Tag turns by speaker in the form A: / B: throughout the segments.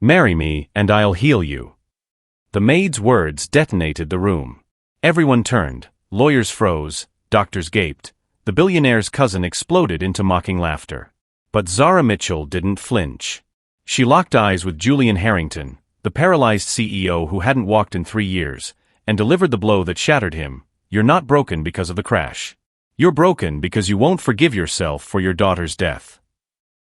A: Marry me, and I'll heal you. The maid's words detonated the room. Everyone turned, lawyers froze, doctors gaped, the billionaire's cousin exploded into mocking laughter. But Zara Mitchell didn't flinch. She locked eyes with Julian Harrington, the paralyzed CEO who hadn't walked in 3 years, and delivered the blow that shattered him. You're not broken because of the crash. You're broken because you won't forgive yourself for your daughter's death.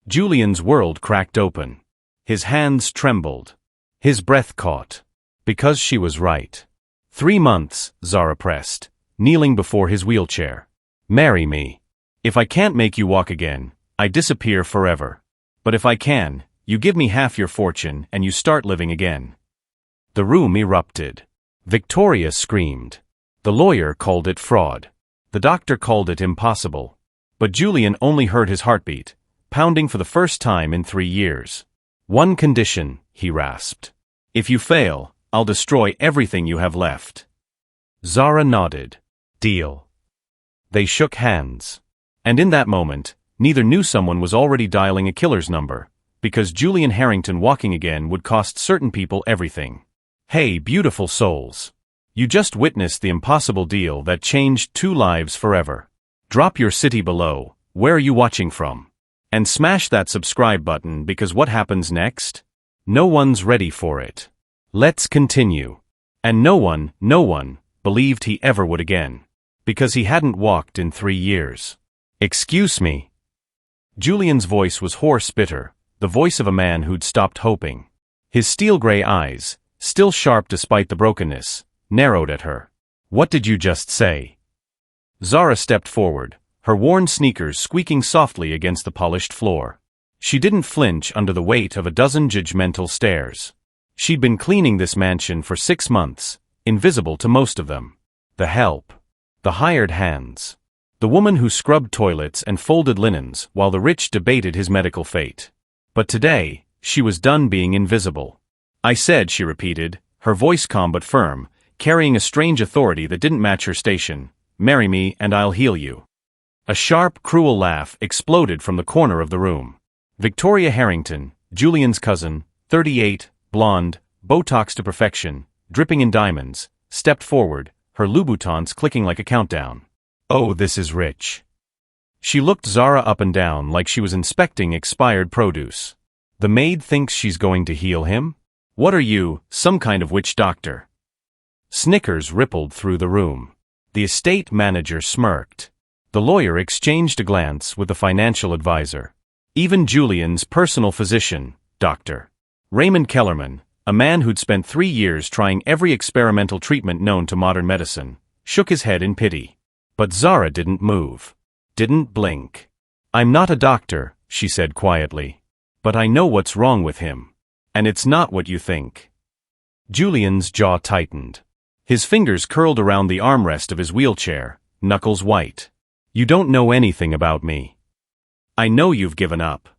A: Julian's world cracked open. His hands trembled. His breath caught. Because she was right. 3 months, Zara pressed, kneeling before his wheelchair. Marry me. If I can't make you walk again, I disappear forever. But if I can, you give me half your fortune and you start living again. The room erupted. Victoria screamed. The lawyer called it fraud. The doctor called it impossible. But Julian only heard his heartbeat, pounding for the first time in 3 years. One condition, he rasped. If you fail, I'll destroy everything you have left. Zara nodded. Deal. They shook hands. And in that moment, neither knew someone was already dialing a killer's number, because Julian Harrington walking again would cost certain people everything. Hey, beautiful souls. You just witnessed the impossible deal that changed 2 lives forever. Drop your city below, where are you watching from? And smash that subscribe button because what happens next? No one's ready for it. Let's continue. And no one believed he ever would again. Because he hadn't walked in 3 years. Excuse me. Julian's voice was hoarse bitter, the voice of a man who'd stopped hoping. His steel-gray eyes, still sharp despite the brokenness, narrowed at her. What did you just say? Zara stepped forward, her worn sneakers squeaking softly against the polished floor. She didn't flinch under the weight of a dozen judgmental stares. She'd been cleaning this mansion for 6 months, invisible to most of them. The help. The hired hands. The woman who scrubbed toilets and folded linens while the rich debated his medical fate. But today, she was done being invisible. I said, she repeated, her voice calm but firm, carrying a strange authority that didn't match her station. Marry me and I'll heal you. A sharp, cruel laugh exploded from the corner of the room. Victoria Harrington, Julian's cousin, 38, blonde, Botox to perfection, dripping in diamonds, stepped forward, her Louboutins clicking like a countdown. Oh, this is rich. She looked Zara up and down like she was inspecting expired produce. The maid thinks she's going to heal him? What are you, some kind of witch doctor? Snickers rippled through the room. The estate manager smirked. The lawyer exchanged a glance with the financial advisor. Even Julian's personal physician, Dr. Raymond Kellerman, a man who'd spent 3 years trying every experimental treatment known to modern medicine, shook his head in pity. But Zara didn't move. Didn't blink. I'm not a doctor, she said quietly. But I know what's wrong with him. And it's not what you think. Julian's jaw tightened. His fingers curled around the armrest of his wheelchair, knuckles white. You don't know anything about me. I know you've given up.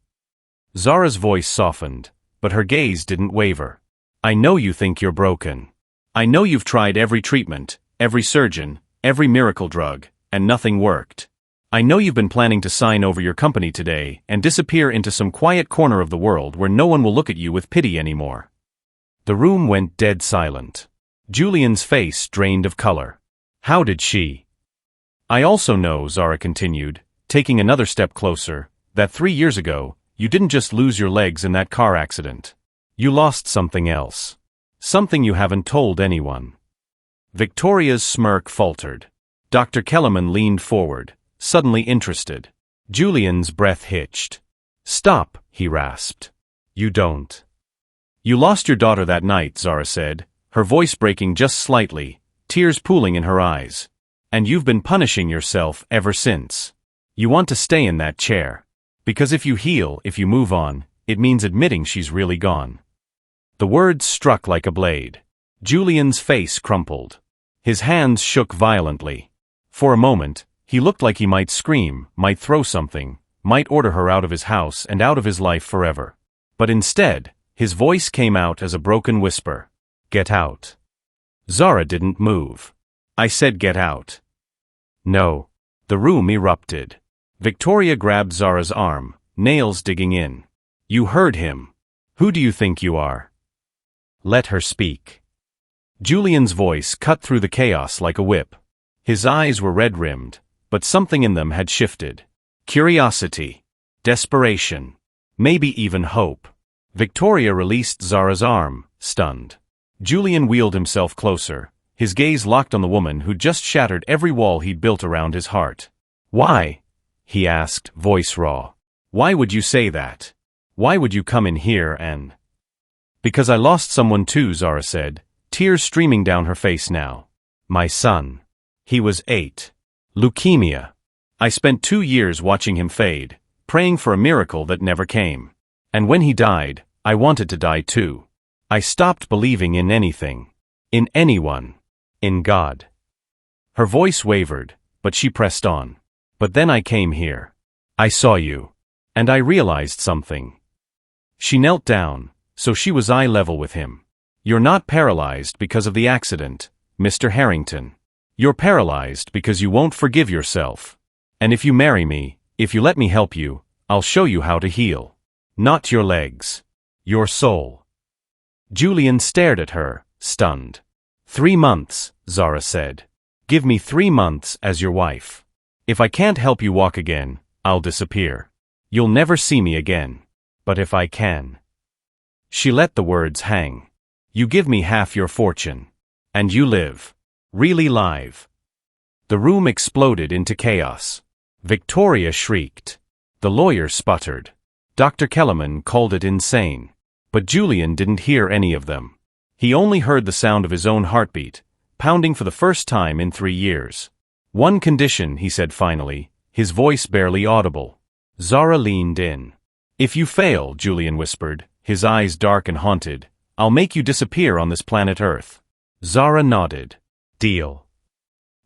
A: Zara's voice softened, but her gaze didn't waver. I know you think you're broken. I know you've tried every treatment, every surgeon, every miracle drug, and nothing worked. I know you've been planning to sign over your company today and disappear into some quiet corner of the world where no one will look at you with pity anymore. The room went dead silent. Julian's face drained of color. How did she? I also know, Zara continued, taking another step closer, that 3 years ago, you didn't just lose your legs in that car accident. You lost something else. Something you haven't told anyone. Victoria's smirk faltered. Dr. Kellerman leaned forward, suddenly interested. Julian's breath hitched. Stop, he rasped. You don't. You lost your daughter that night, Zara said, her voice breaking just slightly, tears pooling in her eyes. And you've been punishing yourself ever since. You want to stay in that chair. Because if you heal, if you move on, it means admitting she's really gone. The words struck like a blade. Julian's face crumpled. His hands shook violently. For a moment, he looked like he might scream, might throw something, might order her out of his house and out of his life forever. But instead, his voice came out as a broken whisper. Get out. Zara didn't move. I said get out. No. The room erupted. Victoria grabbed Zara's arm, nails digging in. You heard him. Who do you think you are? Let her speak. Julian's voice cut through the chaos like a whip. His eyes were red-rimmed, but something in them had shifted. Curiosity. Desperation. Maybe even hope. Victoria released Zara's arm, stunned. Julian wheeled himself closer, his gaze locked on the woman who'd just shattered every wall he'd built around his heart. Why? He asked, voice raw. Why would you say that? Why would you come in here and… Because I lost someone too, Zara said, tears streaming down her face now. My son. He was 8. Leukemia. I spent 2 years watching him fade, praying for a miracle that never came. And when he died, I wanted to die too. I stopped believing in anything. In anyone. In God. Her voice wavered, but she pressed on. But then I came here. I saw you. And I realized something. She knelt down, so she was eye level with him. You're not paralyzed because of the accident, Mr. Harrington. You're paralyzed because you won't forgive yourself. And if you marry me, if you let me help you, I'll show you how to heal. Not your legs. Your soul. Julian stared at her, stunned. 3 months, Zara said. Give me 3 months as your wife. If I can't help you walk again, I'll disappear. You'll never see me again. But if I can… She let the words hang. You give me half your fortune. And you live. Really live. The room exploded into chaos. Victoria shrieked. The lawyer sputtered. Dr. Kellerman called it insane. But Julian didn't hear any of them. He only heard the sound of his own heartbeat, pounding for the first time in 3 years. One condition, he said finally, his voice barely audible. Zara leaned in. If you fail, Julian whispered, his eyes dark and haunted, I'll make you disappear on this planet Earth. Zara nodded. Deal.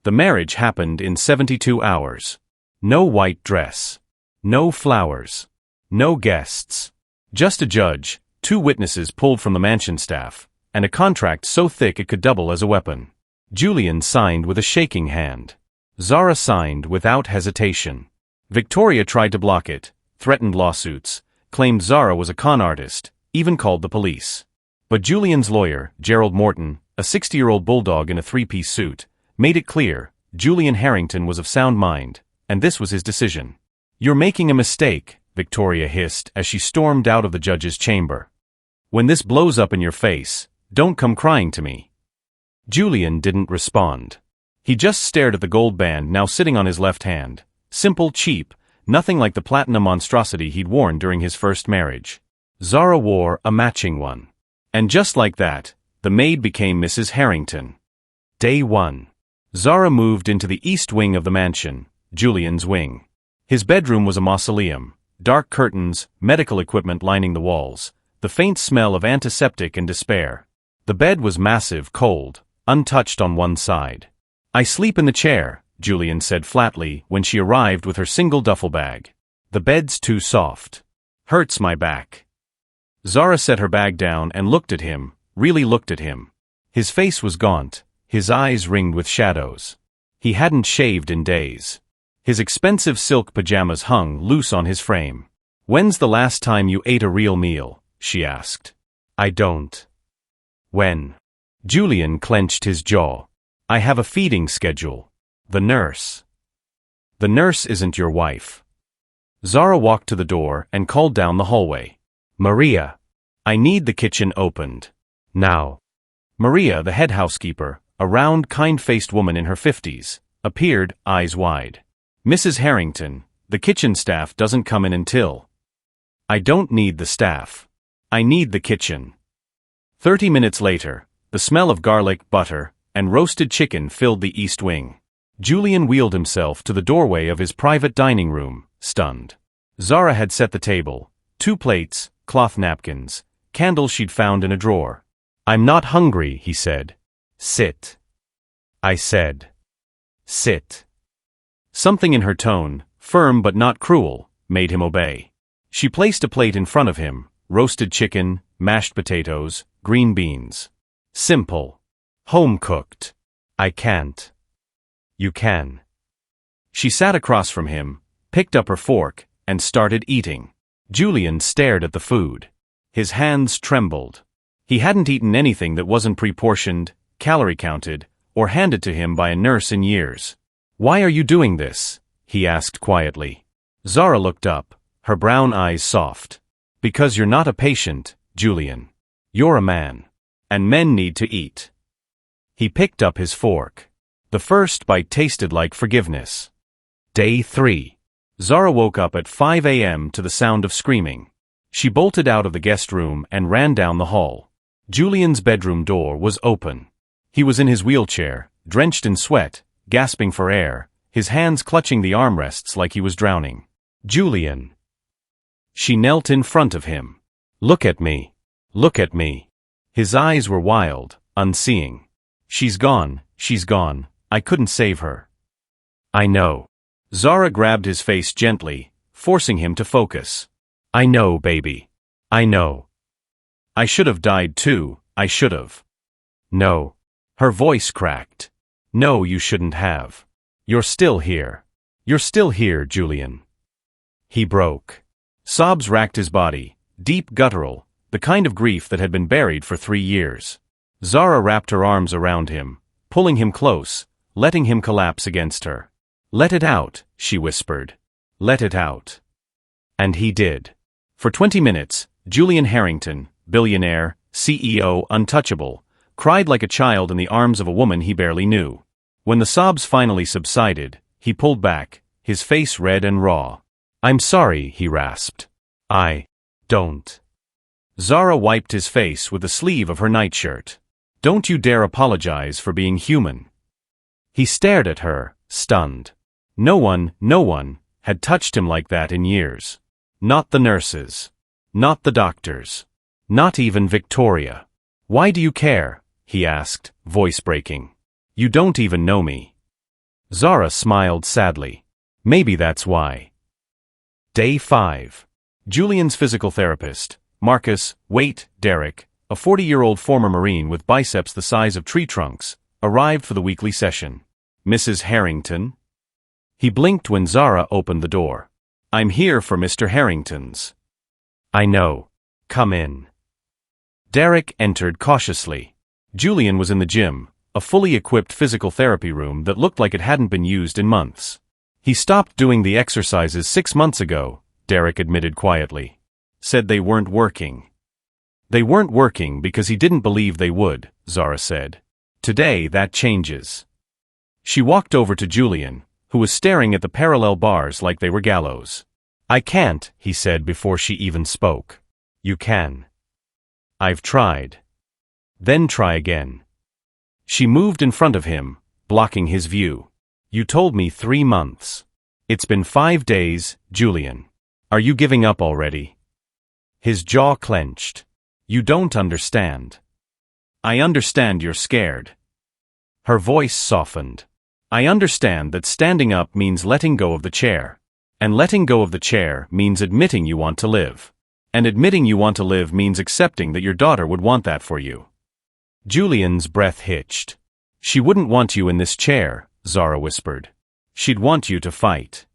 A: The marriage happened in 72 hours. No white dress. No flowers. No guests. Just a judge, 2 witnesses pulled from the mansion staff, and a contract so thick it could double as a weapon. Julian signed with a shaking hand. Zara signed without hesitation. Victoria tried to block it, threatened lawsuits, claimed Zara was a con artist, even called the police. But Julian's lawyer, Gerald Morton, a 60-year-old bulldog in a 3-piece suit, made it clear, Julian Harrington was of sound mind, and this was his decision. You're making a mistake, Victoria hissed as she stormed out of the judge's chamber. When this blows up in your face, don't come crying to me. Julian didn't respond. He just stared at the gold band now sitting on his left hand. Simple, cheap, nothing like the platinum monstrosity he'd worn during his first marriage. Zara wore a matching one. And just like that, the maid became Mrs. Harrington. Day 1. Zara moved into the east wing of the mansion, Julian's wing. His bedroom was a mausoleum, dark curtains, medical equipment lining the walls, the faint smell of antiseptic and despair. The bed was massive, cold, untouched on one side. I sleep in the chair, Julian said flatly when she arrived with her single duffel bag. The bed's too soft. Hurts my back. Zara set her bag down and looked at him, really looked at him. His face was gaunt, his eyes ringed with shadows. He hadn't shaved in days. His expensive silk pajamas hung loose on his frame. When's the last time you ate a real meal? She asked. I don't. When? Julian clenched his jaw. I have a feeding schedule. The nurse. The nurse isn't your wife. Zara walked to the door and called down the hallway. Maria. I need the kitchen opened. Now. Maria, the head housekeeper, a round, kind-faced woman in her 50s, appeared, eyes wide. Mrs. Harrington, the kitchen staff doesn't come in until… I don't need the staff. I need the kitchen. 30 minutes later, the smell of garlic, butter, and roasted chicken filled the east wing. Julian wheeled himself to the doorway of his private dining room, stunned. Zara had set the table, 2 plates, cloth napkins, candles she'd found in a drawer. I'm not hungry, he said. Sit. I said. Sit. Something in her tone, firm but not cruel, made him obey. She placed a plate in front of him, roasted chicken, mashed potatoes, green beans. Simple. Home-cooked. I can't. You can. She sat across from him, picked up her fork, and started eating. Julian stared at the food. His hands trembled. He hadn't eaten anything that wasn't pre-portioned, calorie-counted, or handed to him by a nurse in years. "Why are you doing this?" he asked quietly. Zara looked up, her brown eyes soft. "Because you're not a patient, Julian. You're a man. And men need to eat." He picked up his fork. The first bite tasted like forgiveness. Day 3. Zara woke up at 5 a.m. to the sound of screaming. She bolted out of the guest room and ran down the hall. Julian's bedroom door was open. He was in his wheelchair, drenched in sweat, gasping for air, his hands clutching the armrests like he was drowning. "Julian." She knelt in front of him. "Look at me. Look at me." His eyes were wild, unseeing. She's gone. I couldn't save her." "I know." Zara grabbed his face gently, forcing him to focus. "I know, baby. I know. I should have died too, I should have." "No." Her voice cracked. "No, you shouldn't have. You're still here. You're still here, Julian." He broke. Sobs racked his body, deep guttural, the kind of grief that had been buried for 3 years. Zara wrapped her arms around him, pulling him close, letting him collapse against her. "Let it out," she whispered. "Let it out." And he did. For 20 minutes, Julian Harrington, billionaire, CEO, untouchable, cried like a child in the arms of a woman he barely knew. When the sobs finally subsided, he pulled back, his face red and raw. "I'm sorry," he rasped. "I don't." Zara wiped his face with the sleeve of her nightshirt. "Don't you dare apologize for being human." He stared at her, stunned. No one had touched him like that in years. Not the nurses. Not the doctors. Not even Victoria. "Why do you care?" he asked, voice breaking. "You don't even know me." Zara smiled sadly. "Maybe that's why." Day 5. Julian's physical therapist, Marcus, Wait, Derek, a 40-year-old former Marine with biceps the size of tree trunks, arrived for the weekly session. "Mrs. Harrington?" He blinked when Zara opened the door. "I'm here for Mr. Harrington's." "I know. Come in." Derek entered cautiously. Julian was in the gym, a fully equipped physical therapy room that looked like it hadn't been used in months. "He stopped doing the exercises 6 months ago," Derek admitted quietly. "Said they weren't working." "They weren't working because he didn't believe they would," Zara said. "Today that changes." She walked over to Julian, who was staring at the parallel bars like they were gallows. "I can't," he said before she even spoke. "You can." "I've tried." "Then try again." She moved in front of him, blocking his view. "You told me 3 months. It's been 5 days, Julian. Are you giving up already?" His jaw clenched. "You don't understand." "I understand you're scared." Her voice softened. "I understand that standing up means letting go of the chair. And letting go of the chair means admitting you want to live. And admitting you want to live means accepting that your daughter would want that for you." Julian's breath hitched. "She wouldn't want you in this chair," Zara whispered. "She'd want you to fight."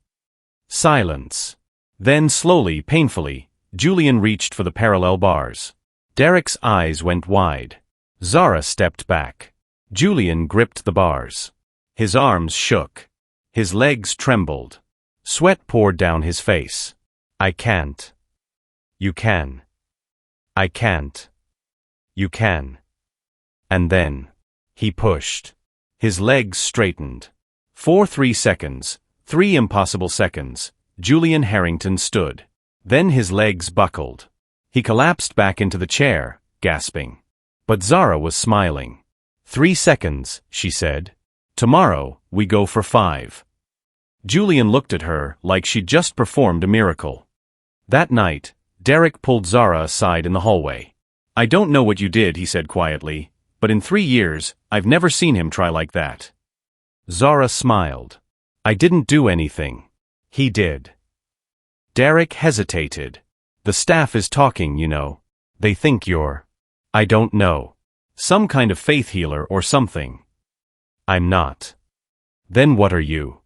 A: Silence. Then slowly, painfully, Julian reached for the parallel bars. Derek's eyes went wide. Zara stepped back. Julian gripped the bars. His arms shook. His legs trembled. Sweat poured down his face. "I can't." "You can." "I can't." "You can." And then, he pushed. His legs straightened. For 3 seconds, 3 impossible seconds, Julian Harrington stood. Then his legs buckled. He collapsed back into the chair, gasping. But Zara was smiling. 3 seconds, she said. "Tomorrow, we go for 5. Julian looked at her like she'd just performed a miracle. That night, Derek pulled Zara aside in the hallway. "I don't know what you did," he said quietly, "but in 3 years, I've never seen him try like that." Zara smiled. "I didn't do anything. He did." Derek hesitated. "The staff is talking, you know. They think you're, I don't know, some kind of faith healer or something." "I'm not." "Then what are you?"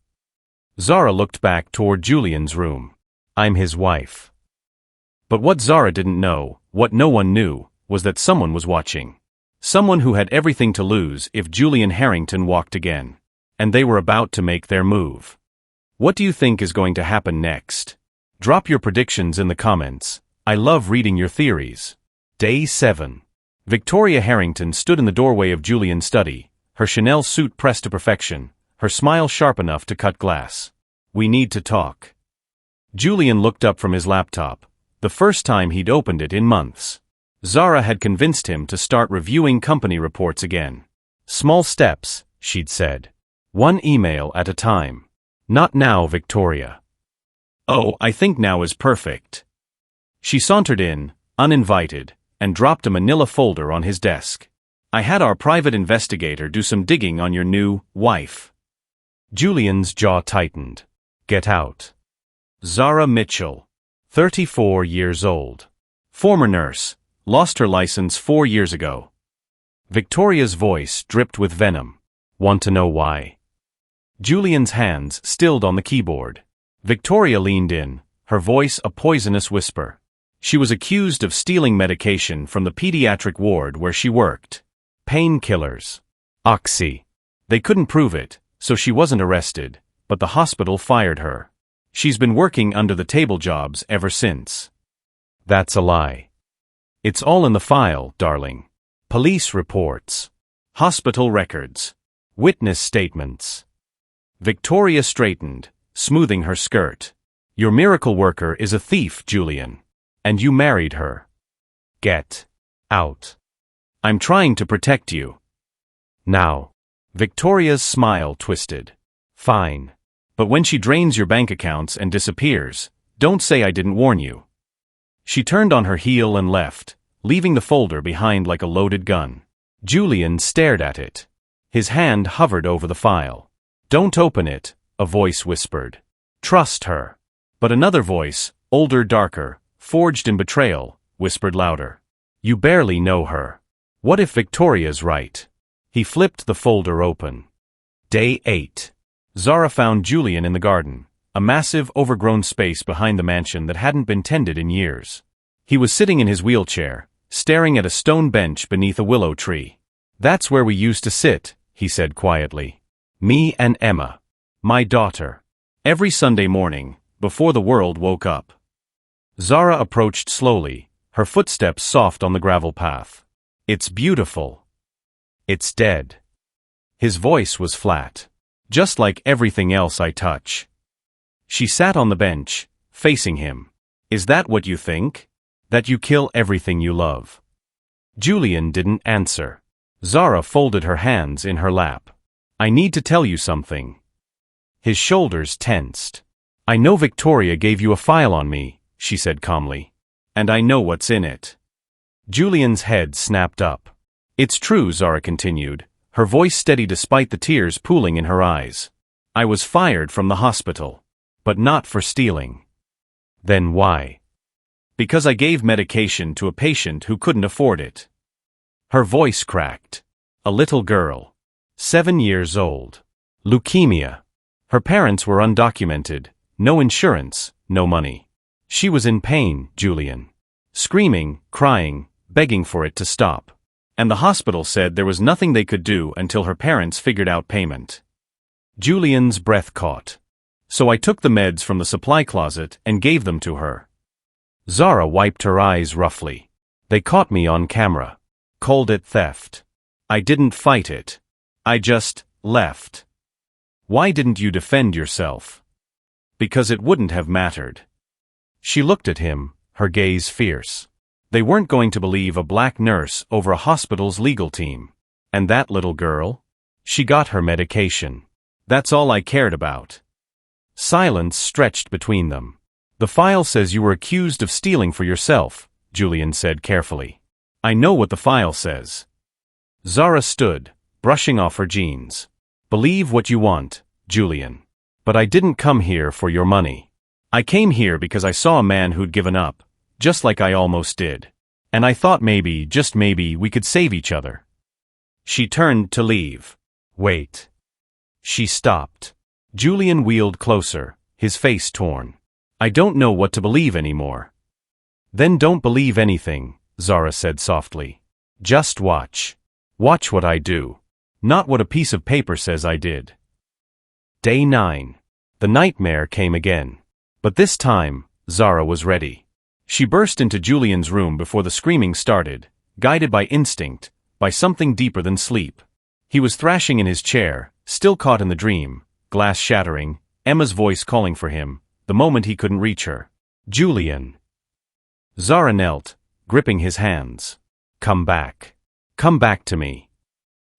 A: Zara looked back toward Julian's room. "I'm his wife." But what Zara didn't know, what no one knew, was that someone was watching. Someone who had everything to lose if Julian Harrington walked again. And they were about to make their move. What do you think is going to happen next? Drop your predictions in the comments. I love reading your theories. Day 7. Victoria Harrington stood in the doorway of Julian's study, her Chanel suit pressed to perfection, her smile sharp enough to cut glass. We need to talk. Julian looked up from his laptop, the first time he'd opened it in months. Zara had convinced him to start reviewing company reports again. Small steps, she'd said. One email at a time. Not now, Victoria. Oh, I think now is perfect. She sauntered in, uninvited, and dropped a manila folder on his desk. I had our private investigator do some digging on your new wife. Julian's jaw tightened. Get out. Zara Mitchell, 34 years old. Former nurse, lost her license 4 years ago. Victoria's voice dripped with venom. Want to know why? Julian's hands stilled on the keyboard. Victoria leaned in, her voice a poisonous whisper. She was accused of stealing medication from the pediatric ward where she worked. Painkillers. Oxy. They couldn't prove it, so she wasn't arrested, but the hospital fired her. She's been working under the table jobs ever since. That's a lie. It's all in the file, darling. Police reports. Hospital records. Witness statements. Victoria straightened, smoothing her skirt. Your miracle worker is a thief, Julian. And you married her. Get out. I'm trying to protect you. Now. Victoria's smile twisted. Fine. But when she drains your bank accounts and disappears, don't say I didn't warn you. She turned on her heel and left, leaving the folder behind like a loaded gun. Julian stared at it. His hand hovered over the file. Don't open it, a voice whispered. Trust her. But another voice, older, darker, forged in betrayal, whispered louder. You barely know her. What if Victoria's right? He flipped the folder open. Day 8. Zara found Julian in the garden, a massive, overgrown space behind the mansion that hadn't been tended in years. He was sitting in his wheelchair, staring at a stone bench beneath a willow tree. That's where we used to sit, he said quietly. Me and Emma. My daughter. Every Sunday morning, before the world woke up. Zara approached slowly, her footsteps soft on the gravel path. It's beautiful. It's dead. His voice was flat. Just like everything else I touch. She sat on the bench, facing him. Is that what you think? That you kill everything you love? Julian didn't answer. Zara folded her hands in her lap. I need to tell you something. His shoulders tensed. I know Victoria gave you a file on me, she said calmly. And I know what's in it. Julian's head snapped up. It's true, Zara continued, her voice steady despite the tears pooling in her eyes. I was fired from the hospital. But not for stealing. Then why? Because I gave medication to a patient who couldn't afford it. Her voice cracked. A little girl. 7 years old. Leukemia. Her parents were undocumented. No insurance, no money. She was in pain, Julian. Screaming, crying, begging for it to stop. And the hospital said there was nothing they could do until her parents figured out payment. Julian's breath caught. So I took the meds from the supply closet and gave them to her. Zara wiped her eyes roughly. They caught me on camera. Called it theft. I didn't fight it. I just left. Why didn't you defend yourself? Because it wouldn't have mattered. She looked at him, her gaze fierce. They weren't going to believe a black nurse over a hospital's legal team. And that little girl? She got her medication. That's all I cared about. Silence stretched between them. The file says you were accused of stealing for yourself, Julian said carefully. I know what the file says. Zara stood, brushing off her jeans. Believe what you want, Julian. But I didn't come here for your money. I came here because I saw a man who'd given up, just like I almost did. And I thought maybe, just maybe, we could save each other. She turned to leave. Wait. She stopped. Julian wheeled closer, his face torn. I don't know what to believe anymore. Then don't believe anything, Zara said softly. Just watch. Watch what I do. Not what a piece of paper says I did. Day 9. The nightmare came again. But this time, Zara was ready. She burst into Julian's room before the screaming started, guided by instinct, by something deeper than sleep. He was thrashing in his chair, still caught in the dream, glass shattering, Emma's voice calling for him, the moment he couldn't reach her. Julian. Zara knelt, gripping his hands. Come back. Come back to me.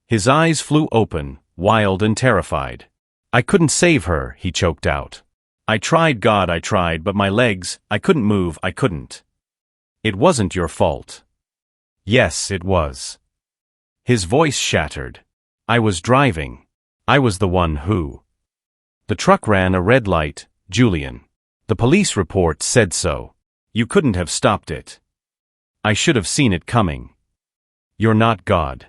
A: His eyes flew open, wild and terrified. I couldn't save her, he choked out. I tried, God, I tried, but my legs, I couldn't move, I couldn't. It wasn't your fault. Yes, it was. His voice shattered. I was driving. I was the one who. The truck ran a red light, Julian. The police report said so. You couldn't have stopped it. I should have seen it coming. You're not God.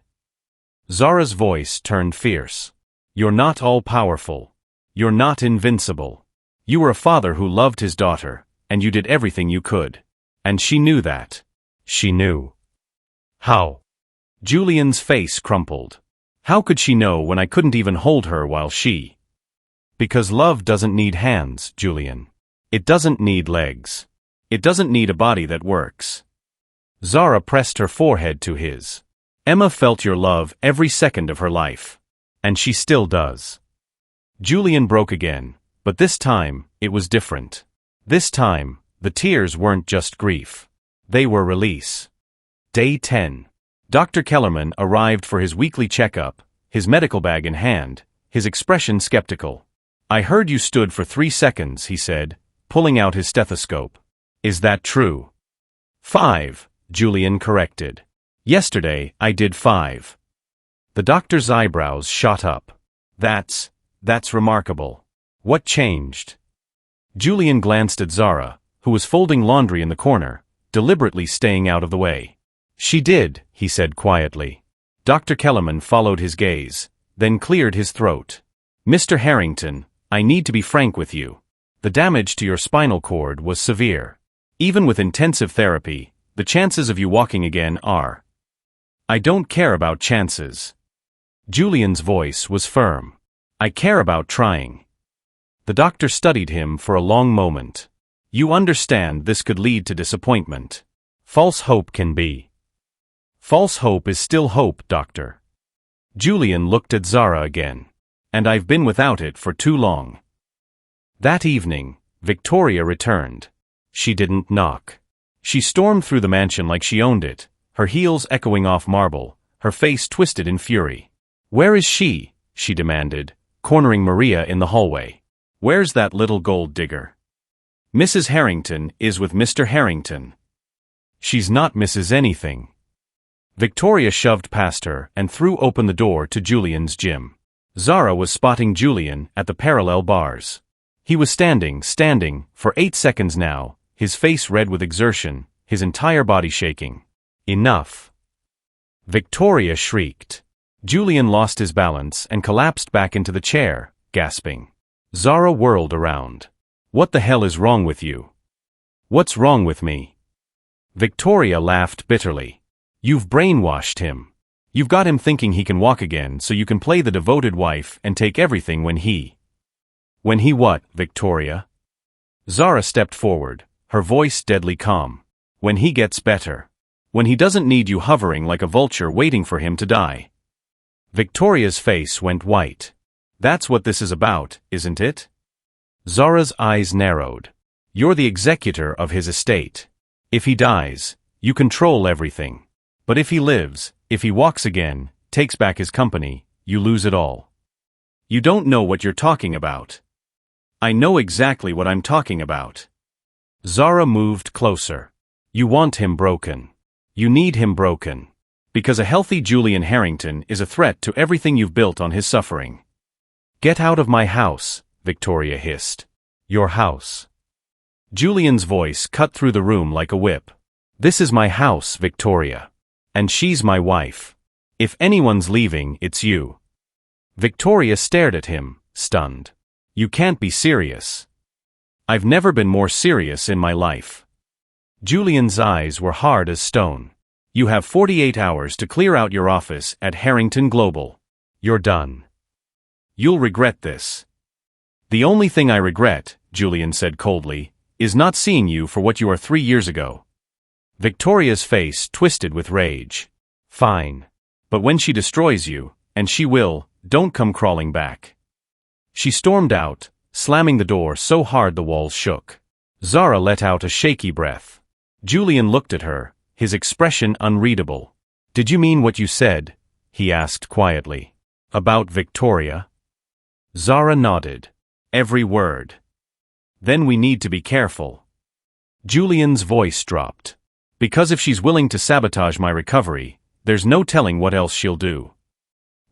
A: Zara's voice turned fierce. You're not all-powerful. You're not invincible. You were a father who loved his daughter, and you did everything you could. And she knew that. She knew. How? Julian's face crumpled. How could she know when I couldn't even hold her while she... Because love doesn't need hands, Julian. It doesn't need legs. It doesn't need a body that works. Zara pressed her forehead to his. Emma felt your love every second of her life. And she still does. Julian broke again, but this time, it was different. This time, the tears weren't just grief. They were release. Day 10. Dr. Kellerman arrived for his weekly checkup, his medical bag in hand, his expression skeptical. I heard you stood for 3 seconds, he said, pulling out his stethoscope. Is that true? 5, Julian corrected. Yesterday, I did 5. The doctor's eyebrows shot up. That's remarkable. What changed? Julian glanced at Zara, who was folding laundry in the corner, deliberately staying out of the way. She did, he said quietly. Dr. Kellerman followed his gaze, then cleared his throat. Mr. Harrington, I need to be frank with you. The damage to your spinal cord was severe. Even with intensive therapy, the chances of you walking again are. I don't care about chances. Julian's voice was firm. I care about trying. The doctor studied him for a long moment. You understand this could lead to disappointment. False hope can be. False hope is still hope, doctor. Julian looked at Zara again. And I've been without it for too long. That evening, Victoria returned. She didn't knock. She stormed through the mansion like she owned it, her heels echoing off marble, her face twisted in fury. Where is she? She demanded, cornering Maria in the hallway. Where's that little gold digger? Mrs. Harrington is with Mr. Harrington. She's not Mrs. Anything. Victoria shoved past her and threw open the door to Julian's gym. Zara was spotting Julian at the parallel bars. He was standing, for 8 seconds now, his face red with exertion, his entire body shaking. Enough. Victoria shrieked. Julian lost his balance and collapsed back into the chair, gasping. Zara whirled around. What the hell is wrong with you? What's wrong with me? Victoria laughed bitterly. You've brainwashed him. You've got him thinking he can walk again so you can play the devoted wife and take everything when he... When he what, Victoria? Zara stepped forward, her voice deadly calm. When he gets better. When he doesn't need you hovering like a vulture waiting for him to die. Victoria's face went white. That's what this is about, isn't it? Zara's eyes narrowed. You're the executor of his estate. If he dies, you control everything. But if he lives, if he walks again, takes back his company, you lose it all. You don't know what you're talking about. I know exactly what I'm talking about. Zara moved closer. You want him broken. You need him broken. Because a healthy Julian Harrington is a threat to everything you've built on his suffering. Get out of my house, Victoria hissed. Your house. Julian's voice cut through the room like a whip. This is my house, Victoria. And she's my wife. If anyone's leaving, it's you. Victoria stared at him, stunned. You can't be serious. I've never been more serious in my life. Julian's eyes were hard as stone. You have 48 hours to clear out your office at Harrington Global. You're done. You'll regret this. The only thing I regret, Julian said coldly, is not seeing you for what you are 3 years ago. Victoria's face twisted with rage. Fine. But when she destroys you, and she will, don't come crawling back. She stormed out, slamming the door so hard the walls shook. Zara let out a shaky breath. Julian looked at her, his expression unreadable. Did you mean what you said? He asked quietly. About Victoria? Zara nodded. Every word. Then we need to be careful. Julian's voice dropped. Because if she's willing to sabotage my recovery, there's no telling what else she'll do.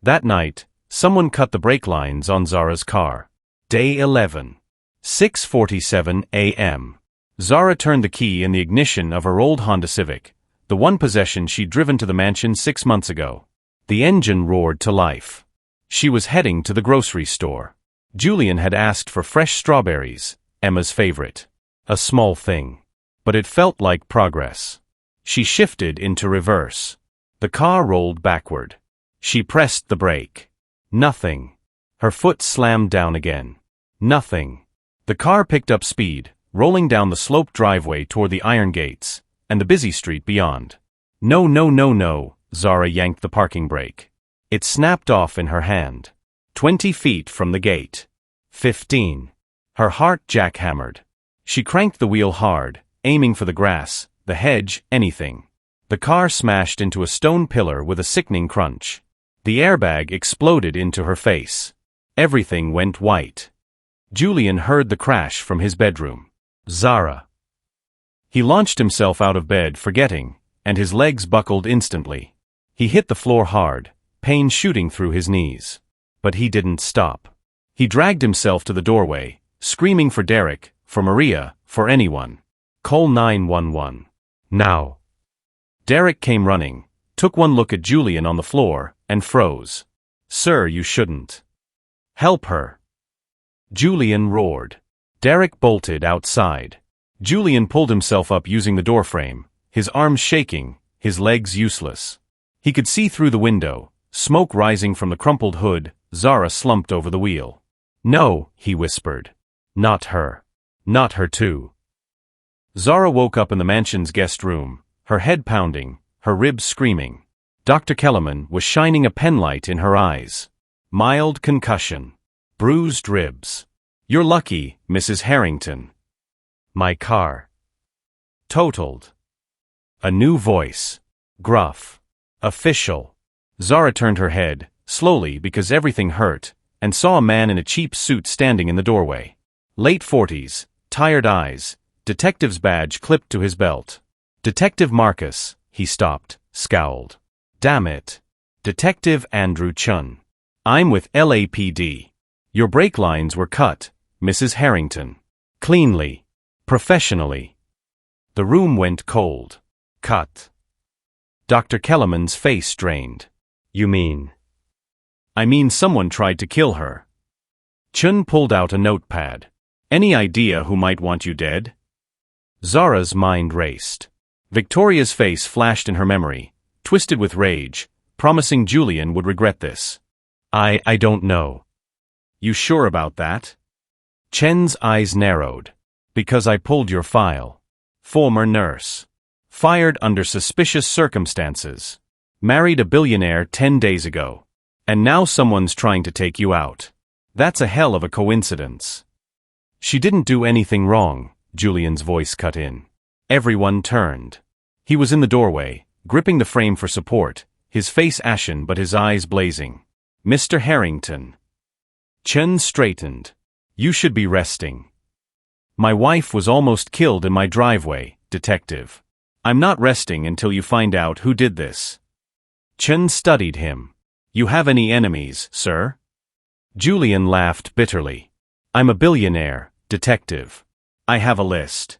A: That night, someone cut the brake lines on Zara's car. Day 11. 6:47 a.m. Zara turned the key in the ignition of her old Honda Civic, the one possession she'd driven to the mansion 6 months ago. The engine roared to life. She was heading to the grocery store. Julian had asked for fresh strawberries, Emma's favorite. A small thing. But it felt like progress. She shifted into reverse. The car rolled backward. She pressed the brake. Nothing. Her foot slammed down again. Nothing. The car picked up speed, rolling down the sloped driveway toward the iron gates, and the busy street beyond. No, no, no, no, Zara yanked the parking brake. It snapped off in her hand. 20 feet from the gate. 15. Her heart jackhammered. She cranked the wheel hard, aiming for the grass, the hedge, anything. The car smashed into a stone pillar with a sickening crunch. The airbag exploded into her face. Everything went white. Julian heard the crash from his bedroom. Zara. He launched himself out of bed, forgetting, and his legs buckled instantly. He hit the floor hard, pain shooting through his knees. But he didn't stop. He dragged himself to the doorway, screaming for Derek, for Maria, for anyone. Call 911. Now. Derek came running, took one look at Julian on the floor, and froze. Sir, you shouldn't. Help her. Julian roared. Derek bolted outside. Julian pulled himself up using the doorframe, his arms shaking, his legs useless. He could see through the window, smoke rising from the crumpled hood. Zara slumped over the wheel. No, he whispered. Not her. Not her too. Zara woke up in the mansion's guest room, her head pounding, her ribs screaming. Dr. Kellerman was shining a penlight in her eyes. Mild concussion. Bruised ribs. You're lucky, Mrs. Harrington. My car. Totaled. A new voice. Gruff. Official. Zara turned her head, slowly because everything hurt, and saw a man in a cheap suit standing in the doorway. Late 40s, tired eyes, detective's badge clipped to his belt. Detective Marcus, he stopped, scowled. Damn it. Detective Andrew Chun. I'm with LAPD. Your brake lines were cut, Mrs. Harrington. Cleanly. Professionally. The room went cold. Cut. Dr. Kellerman's face drained. You mean? I mean someone tried to kill her. Chun pulled out a notepad. Any idea who might want you dead? Zara's mind raced. Victoria's face flashed in her memory, twisted with rage, promising Julian would regret this. I don't know. You sure about that? Chen's eyes narrowed. Because I pulled your file. Former nurse. Fired under suspicious circumstances. Married a billionaire 10 days ago. And now someone's trying to take you out. That's a hell of a coincidence. She didn't do anything wrong, Julian's voice cut in. Everyone turned. He was in the doorway, gripping the frame for support, his face ashen but his eyes blazing. Mr. Harrington. Chen straightened. You should be resting. My wife was almost killed in my driveway, detective. I'm not resting until you find out who did this. Chen studied him. You have any enemies, sir? Julian laughed bitterly. I'm a billionaire, detective. I have a list.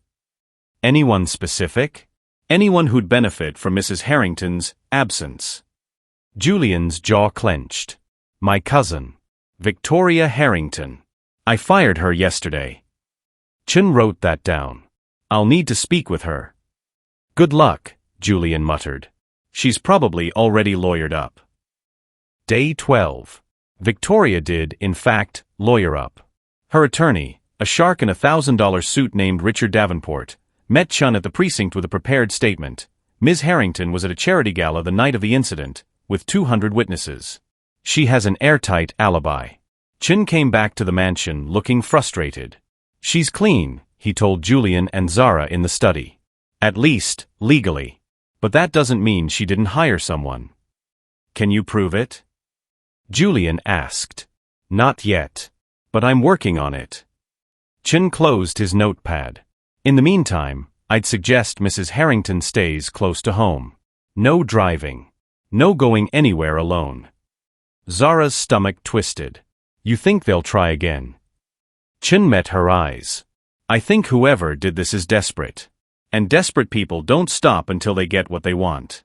A: Anyone specific? Anyone who'd benefit from Mrs. Harrington's absence. Julian's jaw clenched. My cousin. Victoria Harrington. I fired her yesterday. Chen wrote that down. I'll need to speak with her. Good luck, Julian muttered. She's probably already lawyered up. Day 12. Victoria did, in fact, lawyer up. Her attorney, a shark in a $1,000 suit named Richard Davenport, met Chun at the precinct with a prepared statement. Ms. Harrington was at a charity gala the night of the incident, with 200 witnesses. She has an airtight alibi. Chun came back to the mansion looking frustrated. She's clean, he told Julian and Zara in the study. At least, legally. But that doesn't mean she didn't hire someone. Can you prove it? Julian asked. Not yet. But I'm working on it. Chun closed his notepad. In the meantime, I'd suggest Mrs. Harrington stays close to home. No driving. No going anywhere alone. Zara's stomach twisted. You think they'll try again? Chun met her eyes. I think whoever did this is desperate. And desperate people don't stop until they get what they want.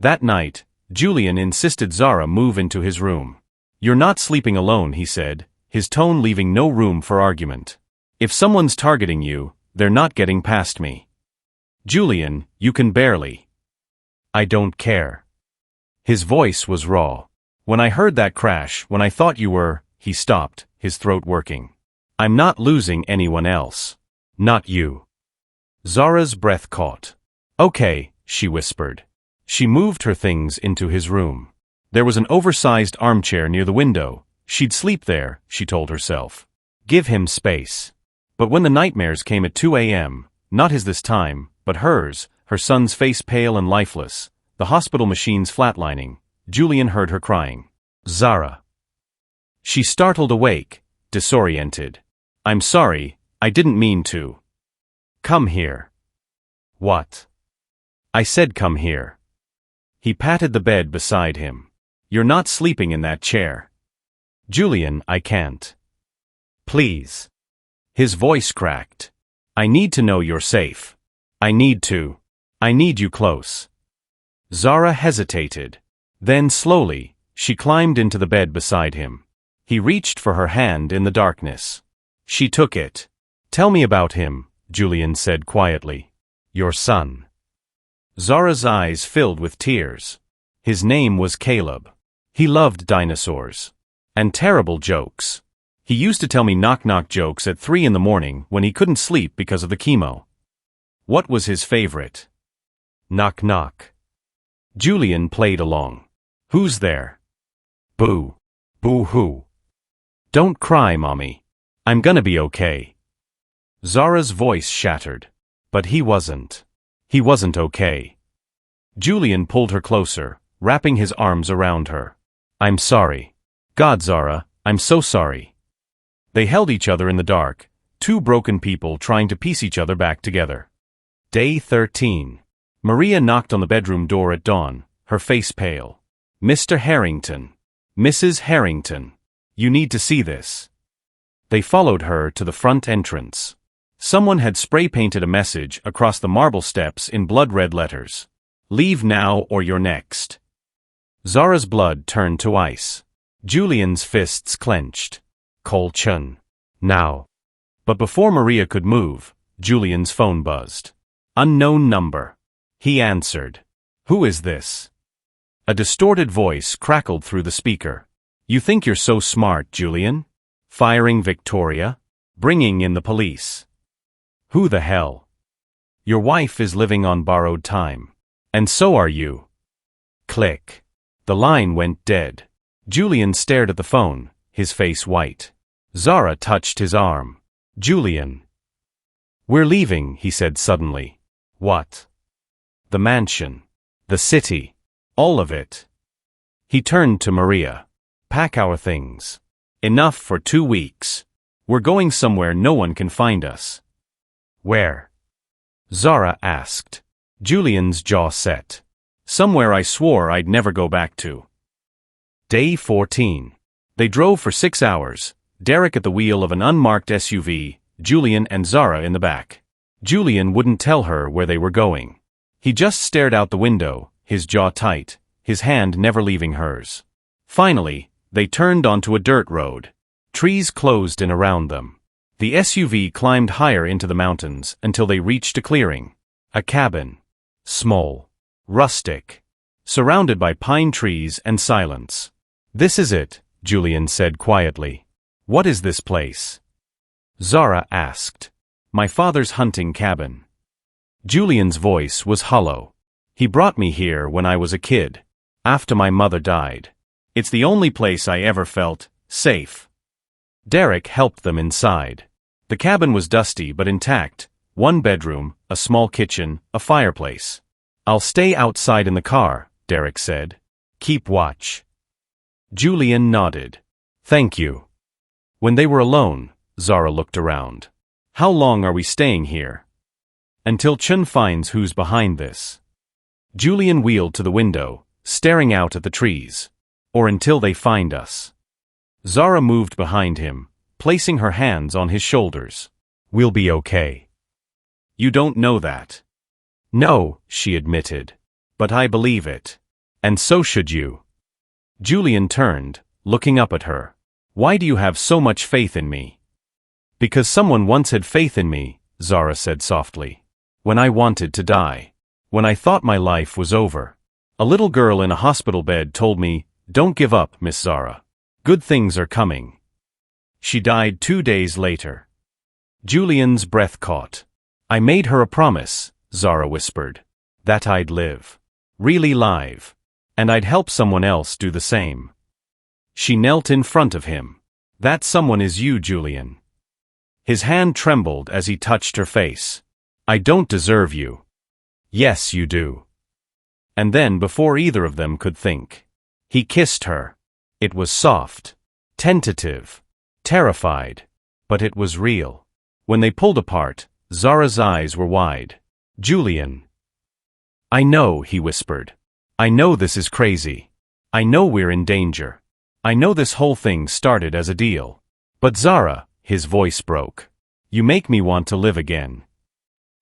A: That night, Julian insisted Zara move into his room. You're not sleeping alone, he said, his tone leaving no room for argument. If someone's targeting you, they're not getting past me. Julian, you can barely. I don't care. His voice was raw. When I heard that crash, when I thought you were, he stopped, his throat working. I'm not losing anyone else. Not you. Zara's breath caught. Okay, she whispered. She moved her things into his room. There was an oversized armchair near the window. She'd sleep there, she told herself. Give him space. But when the nightmares came at 2 a.m., not his this time, but hers, her son's face pale and lifeless, the hospital machines flatlining, Julian heard her crying. Zara. She startled awake, disoriented. I'm sorry, I didn't mean to. Come here. What? I said come here. He patted the bed beside him. You're not sleeping in that chair. Julian, I can't. Please. His voice cracked. I need to know you're safe. I need you close. Zara hesitated. Then slowly, she climbed into the bed beside him. He reached for her hand in the darkness. She took it. Tell me about him, Julian said quietly. Your son. Zara's eyes filled with tears. His name was Caleb. He loved dinosaurs. And terrible jokes. He used to tell me knock-knock jokes at 3 a.m. when he couldn't sleep because of the chemo. What was his favorite? Knock-knock. Julian played along. Who's there? Boo. Boo-hoo. Don't cry, Mommy. I'm gonna be okay. Zara's voice shattered. But he wasn't. He wasn't okay. Julian pulled her closer, wrapping his arms around her. I'm sorry. God, Zara, I'm so sorry. They held each other in the dark, two broken people trying to piece each other back together. Day 13. Maria knocked on the bedroom door at dawn, her face pale. Mr. Harrington. Mrs. Harrington. You need to see this. They followed her to the front entrance. Someone had spray-painted a message across the marble steps in blood-red letters. Leave now or you're next. Zara's blood turned to ice. Julian's fists clenched. Call Chun. Now. But before Maria could move, Julian's phone buzzed. Unknown number. He answered. Who is this? A distorted voice crackled through the speaker. You think you're so smart, Julian? Firing Victoria? Bringing in the police? Who the hell? Your wife is living on borrowed time. And so are you. Click. The line went dead. Julian stared at the phone, his face white. Zara touched his arm. Julian. We're leaving, he said suddenly. What? The mansion. The city. All of it. He turned to Maria. Pack our things. Enough for 2 weeks. We're going somewhere no one can find us. Where? Zara asked. Julian's jaw set. Somewhere I swore I'd never go back to. Day 14. They drove for 6 hours, Derek at the wheel of an unmarked SUV, Julian and Zara in the back. Julian wouldn't tell her where they were going. He just stared out the window, his jaw tight, his hand never leaving hers. Finally, they turned onto a dirt road. Trees closed in around them. The SUV climbed higher into the mountains until they reached a clearing. A cabin. Small. Rustic. Surrounded by pine trees and silence. "This is it," Julian said quietly. "What is this place?" Zara asked. "My father's hunting cabin." Julian's voice was hollow. "He brought me here when I was a kid, after my mother died. It's the only place I ever felt safe." Derek helped them inside. The cabin was dusty but intact, one bedroom, a small kitchen, a fireplace. "I'll stay outside in the car," Derek said. "Keep watch." Julian nodded. "Thank you." When they were alone, Zara looked around. "How long are we staying here?" "Until Chun finds who's behind this." Julian wheeled to the window, staring out at the trees. "Or until they find us." Zara moved behind him, placing her hands on his shoulders. "We'll be okay." "You don't know that." "No," she admitted. "But I believe it. And so should you." Julian turned, looking up at her. "Why do you have so much faith in me?" "Because someone once had faith in me," Zara said softly. "When I wanted to die. When I thought my life was over. A little girl in a hospital bed told me, 'Don't give up, Miss Zara. Good things are coming.' She died 2 days later." Julian's breath caught. "I made her a promise," Zara whispered. "That I'd live. Really live. And I'd help someone else do the same." She knelt in front of him. "That someone is you, Julian." His hand trembled as he touched her face. "I don't deserve you." "Yes, you do." And then, before either of them could think, he kissed her. It was soft, tentative, terrified, but it was real. When they pulled apart, Zara's eyes were wide. "Julian." "I know," he whispered. "I know this is crazy. I know we're in danger. I know this whole thing started as a deal. But Zara," his voice broke, "you make me want to live again."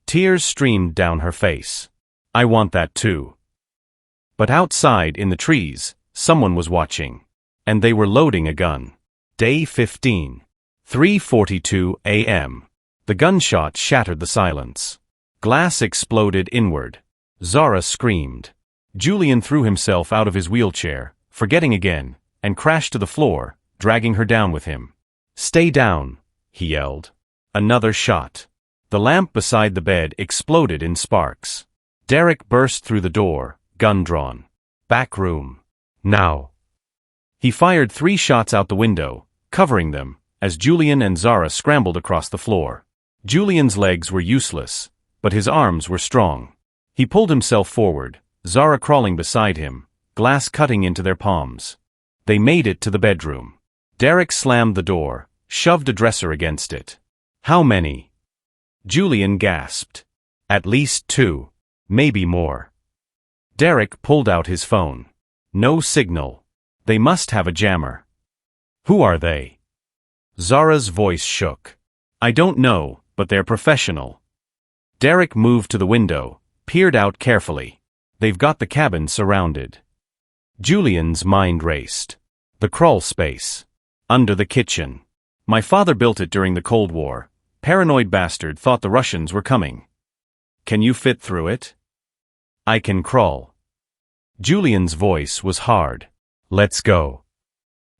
A: Tears streamed down her face. "I want that too." But outside in the trees, someone was watching. And they were loading a gun. Day 15. 3:42 a.m. The gunshot shattered the silence. Glass exploded inward. Zara screamed. Julian threw himself out of his wheelchair, forgetting again, and crashed to the floor, dragging her down with him. "Stay down," he yelled. Another shot. The lamp beside the bed exploded in sparks. Derek burst through the door, gun drawn. "Back room. Now." He fired 3 shots out the window, covering them, as Julian and Zara scrambled across the floor. Julian's legs were useless, but his arms were strong. He pulled himself forward, Zara crawling beside him, glass cutting into their palms. They made it to the bedroom. Derek slammed the door, shoved a dresser against it. "How many?" Julian gasped. "At least 2. Maybe more." Derek pulled out his phone. No signal. They must have a jammer. "Who are they?" Zara's voice shook. "I don't know, but they're professional." Derek moved to the window, peered out carefully. "They've got the cabin surrounded." Julian's mind raced. "The crawl space. Under the kitchen. My father built it during the Cold War. Paranoid bastard thought the Russians were coming." "Can you fit through it?" "I can crawl." Julian's voice was hard. "Let's go."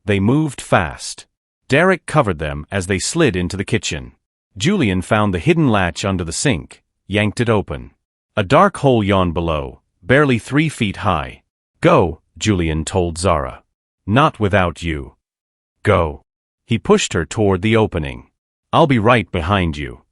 A: They moved fast. Derek covered them as they slid into the kitchen. Julian found the hidden latch under the sink, yanked it open. A dark hole yawned below, barely 3 feet high. "Go," Julian told Zara. "Not without you." "Go." He pushed her toward the opening. "I'll be right behind you."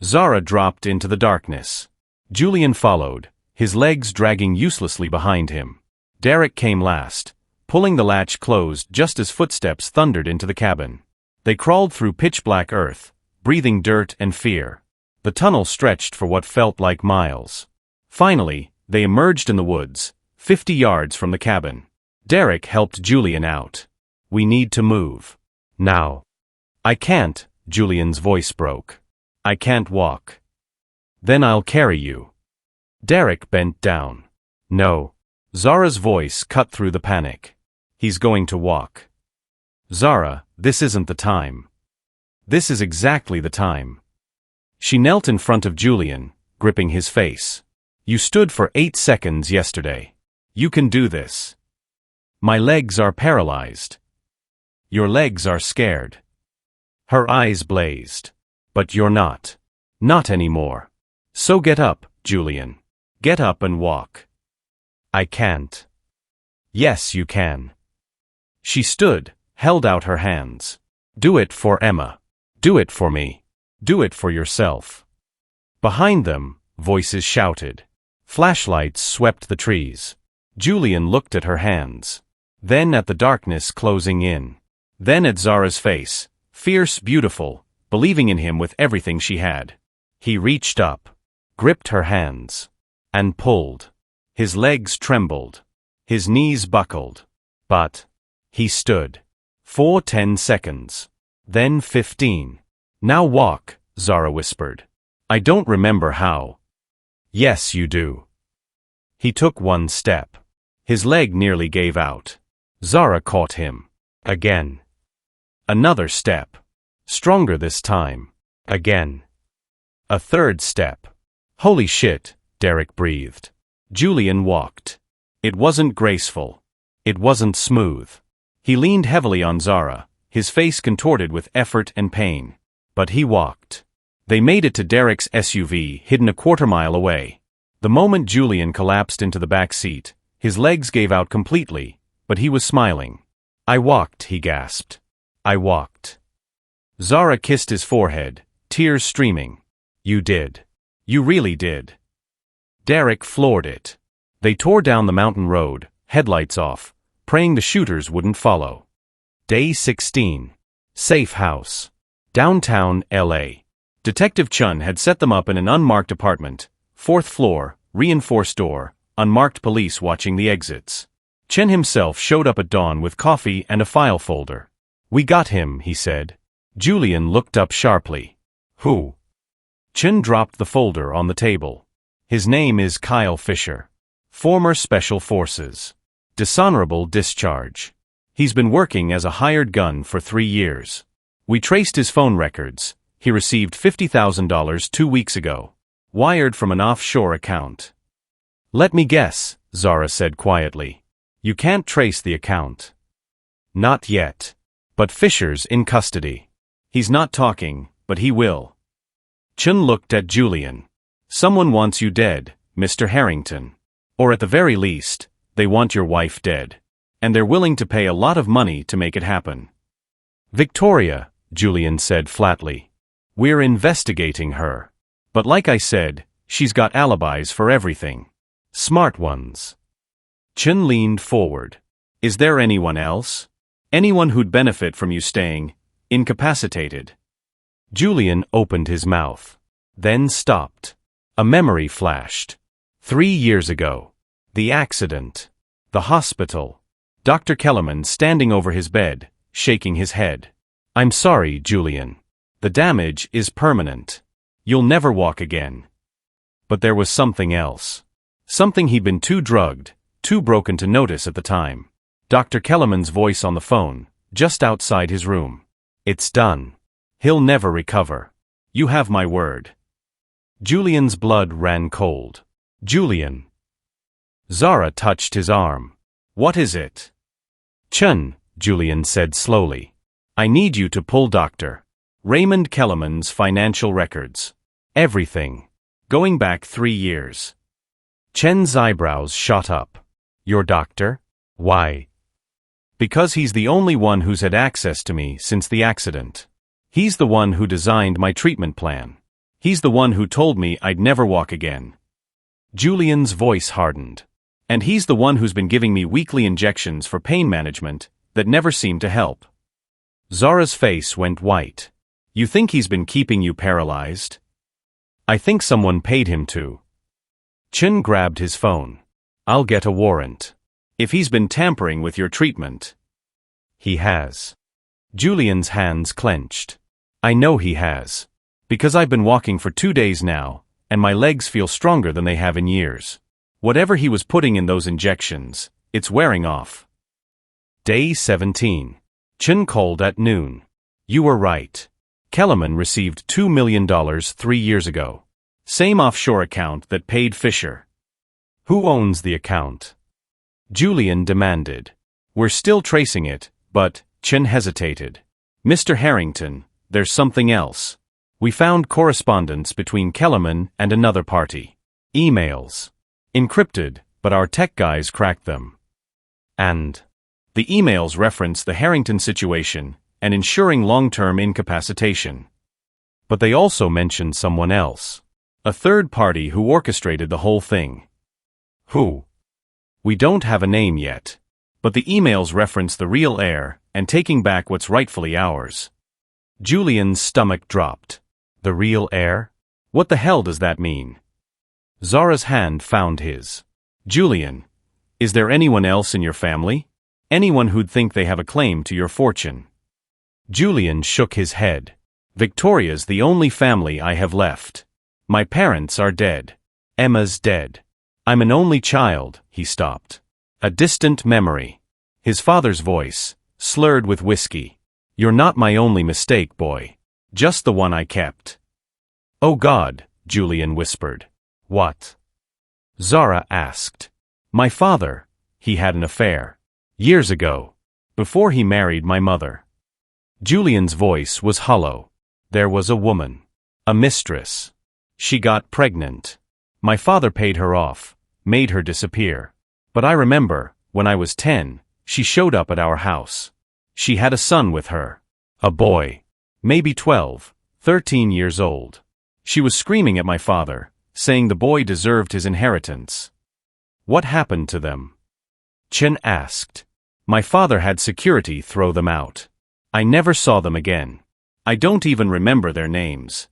A: Zara dropped into the darkness. Julian followed, his legs dragging uselessly behind him. Derek came last, pulling the latch closed just as footsteps thundered into the cabin. They crawled through pitch-black earth, breathing dirt and fear. The tunnel stretched for what felt like miles. Finally, they emerged in the woods, 50 yards from the cabin. Derek helped Julian out. "We need to move. Now." "I can't," Julian's voice broke. "I can't walk." "Then I'll carry you." Derek bent down. "No." Zara's voice cut through the panic. "He's going to walk." "Zara, this isn't the time." "This is exactly the time." She knelt in front of Julian, gripping his face. You stood for 8 seconds yesterday. You can do this. My legs are paralyzed. Your legs are scared. Her eyes blazed. But you're not. Not anymore. So get up, Julian. Get up and walk. I can't. Yes, you can. She stood, held out her hands. Do it for Emma. Do it for me. Do it for yourself. Behind them, voices shouted. Flashlights swept the trees. Julian looked at her hands. Then at the darkness closing in. Then at Zara's face, fierce, beautiful, believing in him with everything she had. He reached up, gripped her hands, and pulled. His legs trembled. His knees buckled. But he stood. For 10 seconds. Then 15. Now walk, Zara whispered. I don't remember how. Yes, you do. He took one step. His leg nearly gave out. Zara caught him. Again. Another step. Stronger this time. Again. A third step. Holy shit, Derek breathed. Julian walked. It wasn't graceful. It wasn't smooth. He leaned heavily on Zara, his face contorted with effort and pain. But he walked. They made it to Derek's SUV, hidden a quarter-mile away. The moment Julian collapsed into the back seat, his legs gave out completely, but he was smiling. I walked, he gasped. I walked. Zara kissed his forehead, tears streaming. You did. You really did. Derek floored it. They tore down the mountain road, headlights off, praying the shooters wouldn't follow. Day 16. Safe house. Downtown, L.A. Detective Chun had set them up in an unmarked apartment, 4th floor, reinforced door, unmarked police watching the exits. Chen himself showed up at dawn with coffee and a file folder. We got him, he said. Julian looked up sharply. Who? Chen dropped the folder on the table. His name is Kyle Fisher. Former Special Forces. Dishonorable discharge. He's been working as a hired gun for 3 years. We traced his phone records. He received $50,000 2 weeks ago. Wired from an offshore account. Let me guess, Zara said quietly. You can't trace the account. Not yet. But Fisher's in custody. He's not talking, but he will. Chun looked at Julian. Someone wants you dead, Mr. Harrington. Or at the very least, they want your wife dead. And they're willing to pay a lot of money to make it happen. Victoria, Julian said flatly. We're investigating her. But like I said, she's got alibis for everything. Smart ones. Chun leaned forward. Is there anyone else? Anyone who'd benefit from you staying incapacitated? Julian opened his mouth. Then stopped. A memory flashed. 3 years ago. The accident. The hospital. Dr. Kellerman standing over his bed, shaking his head. I'm sorry, Julian. The damage is permanent. You'll never walk again. But there was something else. Something he'd been too drugged, too broken to notice at the time. Dr. Kellerman's voice on the phone, just outside his room. It's done. He'll never recover. You have my word. Julian's blood ran cold. Julian. Zara touched his arm. What is it? Chun, Julian said slowly. I need you to pull Dr. Raymond Kellerman's financial records. Everything. Going back 3 years. Chen's eyebrows shot up. Your doctor? Why? Because he's the only one who's had access to me since the accident. He's the one who designed my treatment plan. He's the one who told me I'd never walk again. Julian's voice hardened. And he's the one who's been giving me weekly injections for pain management that never seemed to help. Zara's face went white. You think he's been keeping you paralyzed? I think someone paid him to. Chin grabbed his phone. I'll get a warrant. If he's been tampering with your treatment. He has. Julian's hands clenched. I know he has. Because I've been walking for 2 days now, and my legs feel stronger than they have in years. Whatever he was putting in those injections, it's wearing off. Day 17. Chin called at noon. You were right. Kellerman received $2 million 3 years ago. Same offshore account that paid Fisher. Who owns the account? Julian demanded. We're still tracing it, but, Chen hesitated. Mr. Harrington, there's something else. We found correspondence between Kellerman and another party. Emails. Encrypted, but our tech guys cracked them. And the emails reference the Harrington situation and ensuring long-term incapacitation. But they also mention someone else. A third party who orchestrated the whole thing. Who? We don't have a name yet. But the emails reference the real heir and taking back what's rightfully ours. Julian's stomach dropped. The real heir? What the hell does that mean? Zara's hand found his. Julian, is there anyone else in your family? Anyone who'd think they have a claim to your fortune? Julian shook his head. Victoria's the only family I have left. My parents are dead. Emma's dead. I'm an only child, he stopped. A distant memory. His father's voice, slurred with whiskey. You're not my only mistake, boy. Just the one I kept. Oh God, Julian whispered. What? Zara asked. My father, he had an affair. Years ago. Before he married my mother. Julian's voice was hollow. There was a woman. A mistress. She got pregnant. My father paid her off, made her disappear. But I remember, when I was 10, she showed up at our house. She had a son with her. A boy. Maybe 12, 13 years old. She was screaming at my father, saying the boy deserved his inheritance. What happened to them? Chen asked. My father had security throw them out. I never saw them again. I don't even remember their names.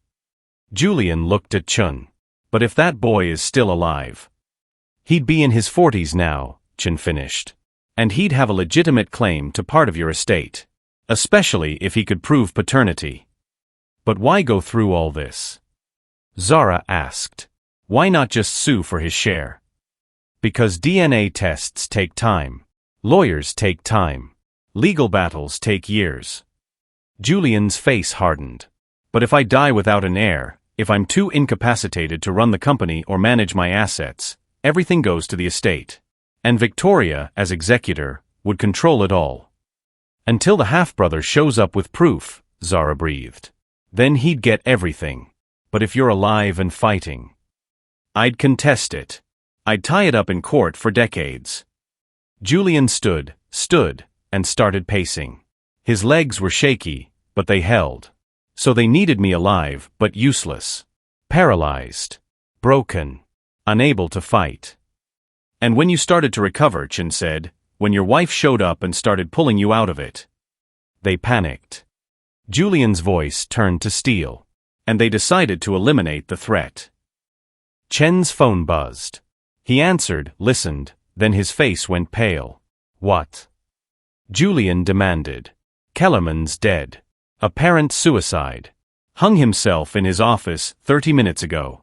A: Julian looked at Chen. But if that boy is still alive, he'd be in his 40s now, Chen finished. And he'd have a legitimate claim to part of your estate. Especially if he could prove paternity. But why go through all this? Zara asked. Why not just sue for his share? Because DNA tests take time. Lawyers take time. Legal battles take years. Julian's face hardened. But if I die without an heir, if I'm too incapacitated to run the company or manage my assets, everything goes to the estate. And Victoria, as executor, would control it all. Until the half-brother shows up with proof, Zara breathed. Then he'd get everything. But if you're alive and fighting, I'd contest it. I'd tie it up in court for decades. Julian stood, and started pacing. His legs were shaky, but they held. So they needed me alive, but useless. Paralyzed. Broken. Unable to fight. And when you started to recover, Chen said, when your wife showed up and started pulling you out of it. They panicked. Julian's voice turned to steel. And they decided to eliminate the threat. Chen's phone buzzed. He answered, listened, then his face went pale. What? Julian demanded. Kellerman's dead. Apparent suicide. Hung himself in his office 30 minutes ago.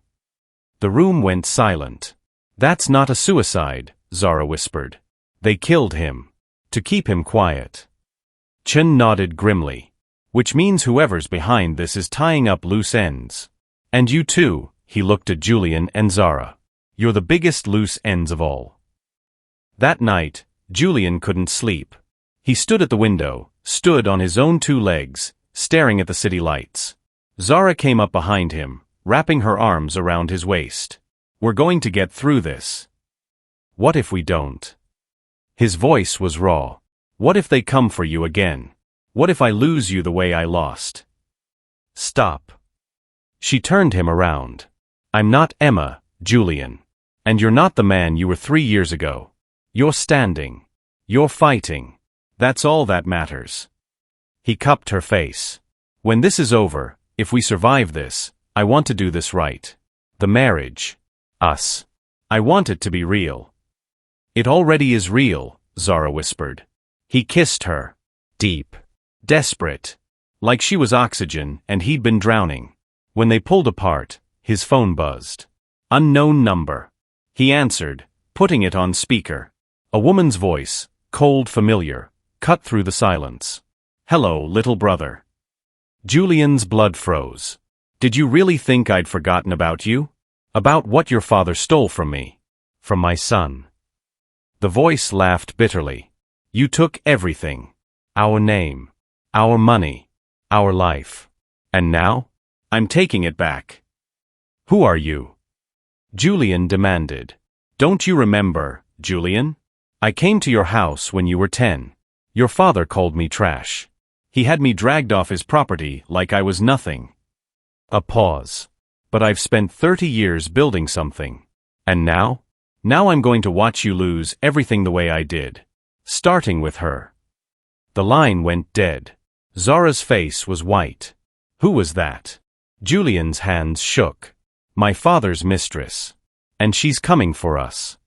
A: The room went silent. That's not a suicide, Zara whispered. They killed him. To keep him quiet. Chen nodded grimly. Which means whoever's behind this is tying up loose ends. And you too, he looked at Julian and Zara. You're the biggest loose ends of all. That night, Julian couldn't sleep. He stood at the window, stood on his own two legs, staring at the city lights. Zara came up behind him, wrapping her arms around his waist. We're going to get through this. What if we don't? His voice was raw. What if they come for you again? What if I lose you the way I lost? Stop. She turned him around. I'm not Emma, Julian. And you're not the man you were 3 years ago. You're standing. You're fighting. That's all that matters. He cupped her face. When this is over, if we survive this, I want to do this right. The marriage. Us. I want it to be real. It already is real, Zara whispered. He kissed her. Deep. Desperate. Like she was oxygen and he'd been drowning. When they pulled apart, his phone buzzed. Unknown number. He answered, putting it on speaker. A woman's voice, cold familiar, cut through the silence. Hello, little brother. Julian's blood froze. Did you really think I'd forgotten about you? About what your father stole from me? From my son. The voice laughed bitterly. You took everything. Our name. Our money. Our life. And now? I'm taking it back. Who are you? Julian demanded. Don't you remember, Julian? I came to your house when you were 10. Your father called me trash. He had me dragged off his property like I was nothing. A pause. But I've spent 30 years building something. And now? Now I'm going to watch you lose everything the way I did. Starting with her. The line went dead. Zara's face was white. Who was that? Julian's hands shook. My father's mistress. And she's coming for us.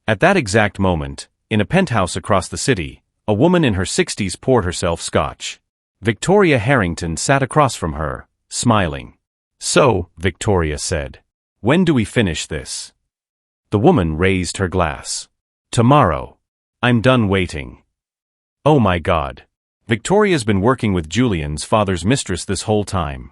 A: At that exact moment, in a penthouse across the city, a woman in her 60s poured herself scotch. Victoria Harrington sat across from her, smiling. So, Victoria said, when do we finish this? The woman raised her glass. Tomorrow. I'm done waiting. Oh my God. Victoria's been working with Julian's father's mistress this whole time.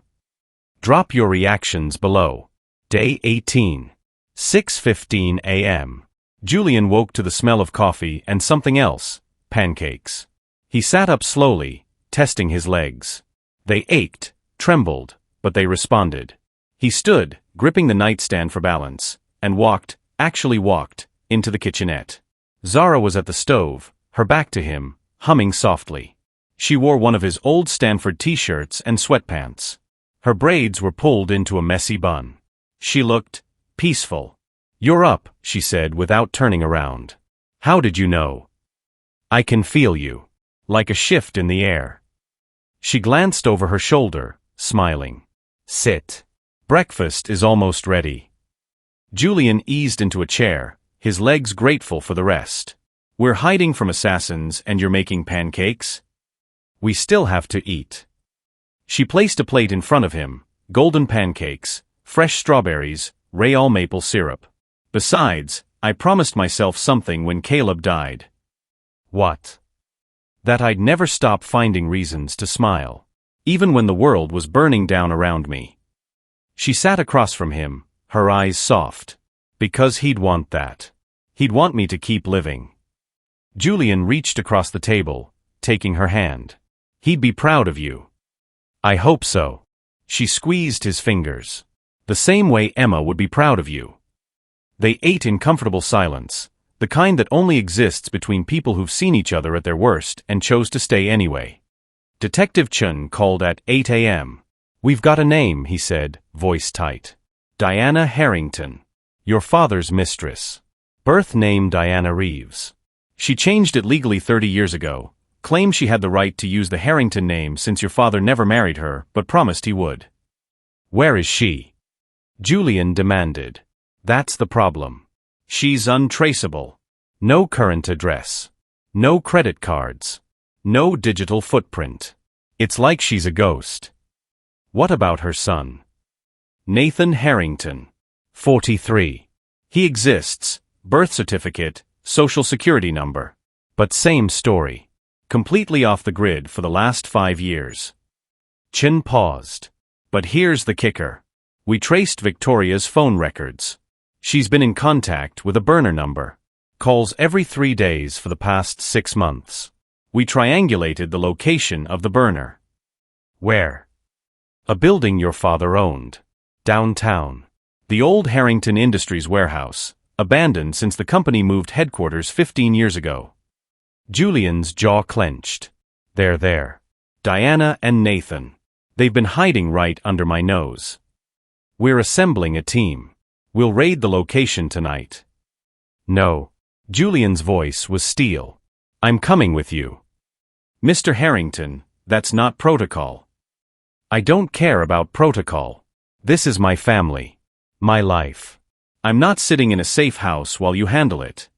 A: Drop your reactions below. Day 18. 6:15 a.m. Julian woke to the smell of coffee and something else, pancakes. He sat up slowly, testing his legs. They ached, trembled, but they responded. He stood, gripping the nightstand for balance, and actually walked, into the kitchenette. Zara was at the stove, her back to him, humming softly. She wore one of his old Stanford t-shirts and sweatpants. Her braids were pulled into a messy bun. She looked peaceful. You're up, she said without turning around. How did you know? I can feel you. Like a shift in the air. She glanced over her shoulder, smiling. Sit. Breakfast is almost ready. Julian eased into a chair, his legs grateful for the rest. We're hiding from assassins and you're making pancakes? We still have to eat. She placed a plate in front of him, golden pancakes, fresh strawberries, Royale maple syrup. Besides, I promised myself something when Caleb died. What? That I'd never stop finding reasons to smile, even when the world was burning down around me. She sat across from him, her eyes soft. Because he'd want that. He'd want me to keep living. Julian reached across the table, taking her hand. He'd be proud of you. I hope so. She squeezed his fingers. The same way Emma would be proud of you. They ate in comfortable silence, the kind that only exists between people who've seen each other at their worst and chose to stay anyway. Detective Chun called at 8 a.m. We've got a name, he said, voice tight. Diana Harrington. Your father's mistress. Birth name Diana Reeves. She changed it legally 30 years ago, claimed she had the right to use the Harrington name since your father never married her but promised he would. Where is she? Julian demanded. That's the problem. She's untraceable. No current address. No credit cards. No digital footprint. It's like she's a ghost. What about her son? Nathan Harrington. 43. He exists. Birth certificate, social security number. But same story. Completely off the grid for the last 5 years. Chin paused. But here's the kicker. We traced Victoria's phone records. She's been in contact with a burner number. Calls every 3 days for the past 6 months. We triangulated the location of the burner. Where? A building your father owned. Downtown. The old Harrington Industries warehouse, abandoned since the company moved headquarters 15 years ago. Julian's jaw clenched. They're there. Diana and Nathan. They've been hiding right under my nose. We're assembling a team. We'll raid the location tonight. No. Julian's voice was steel. I'm coming with you. Mr. Harrington, that's not protocol. I don't care about protocol. This is my family. My life. I'm not sitting in a safe house while you handle it.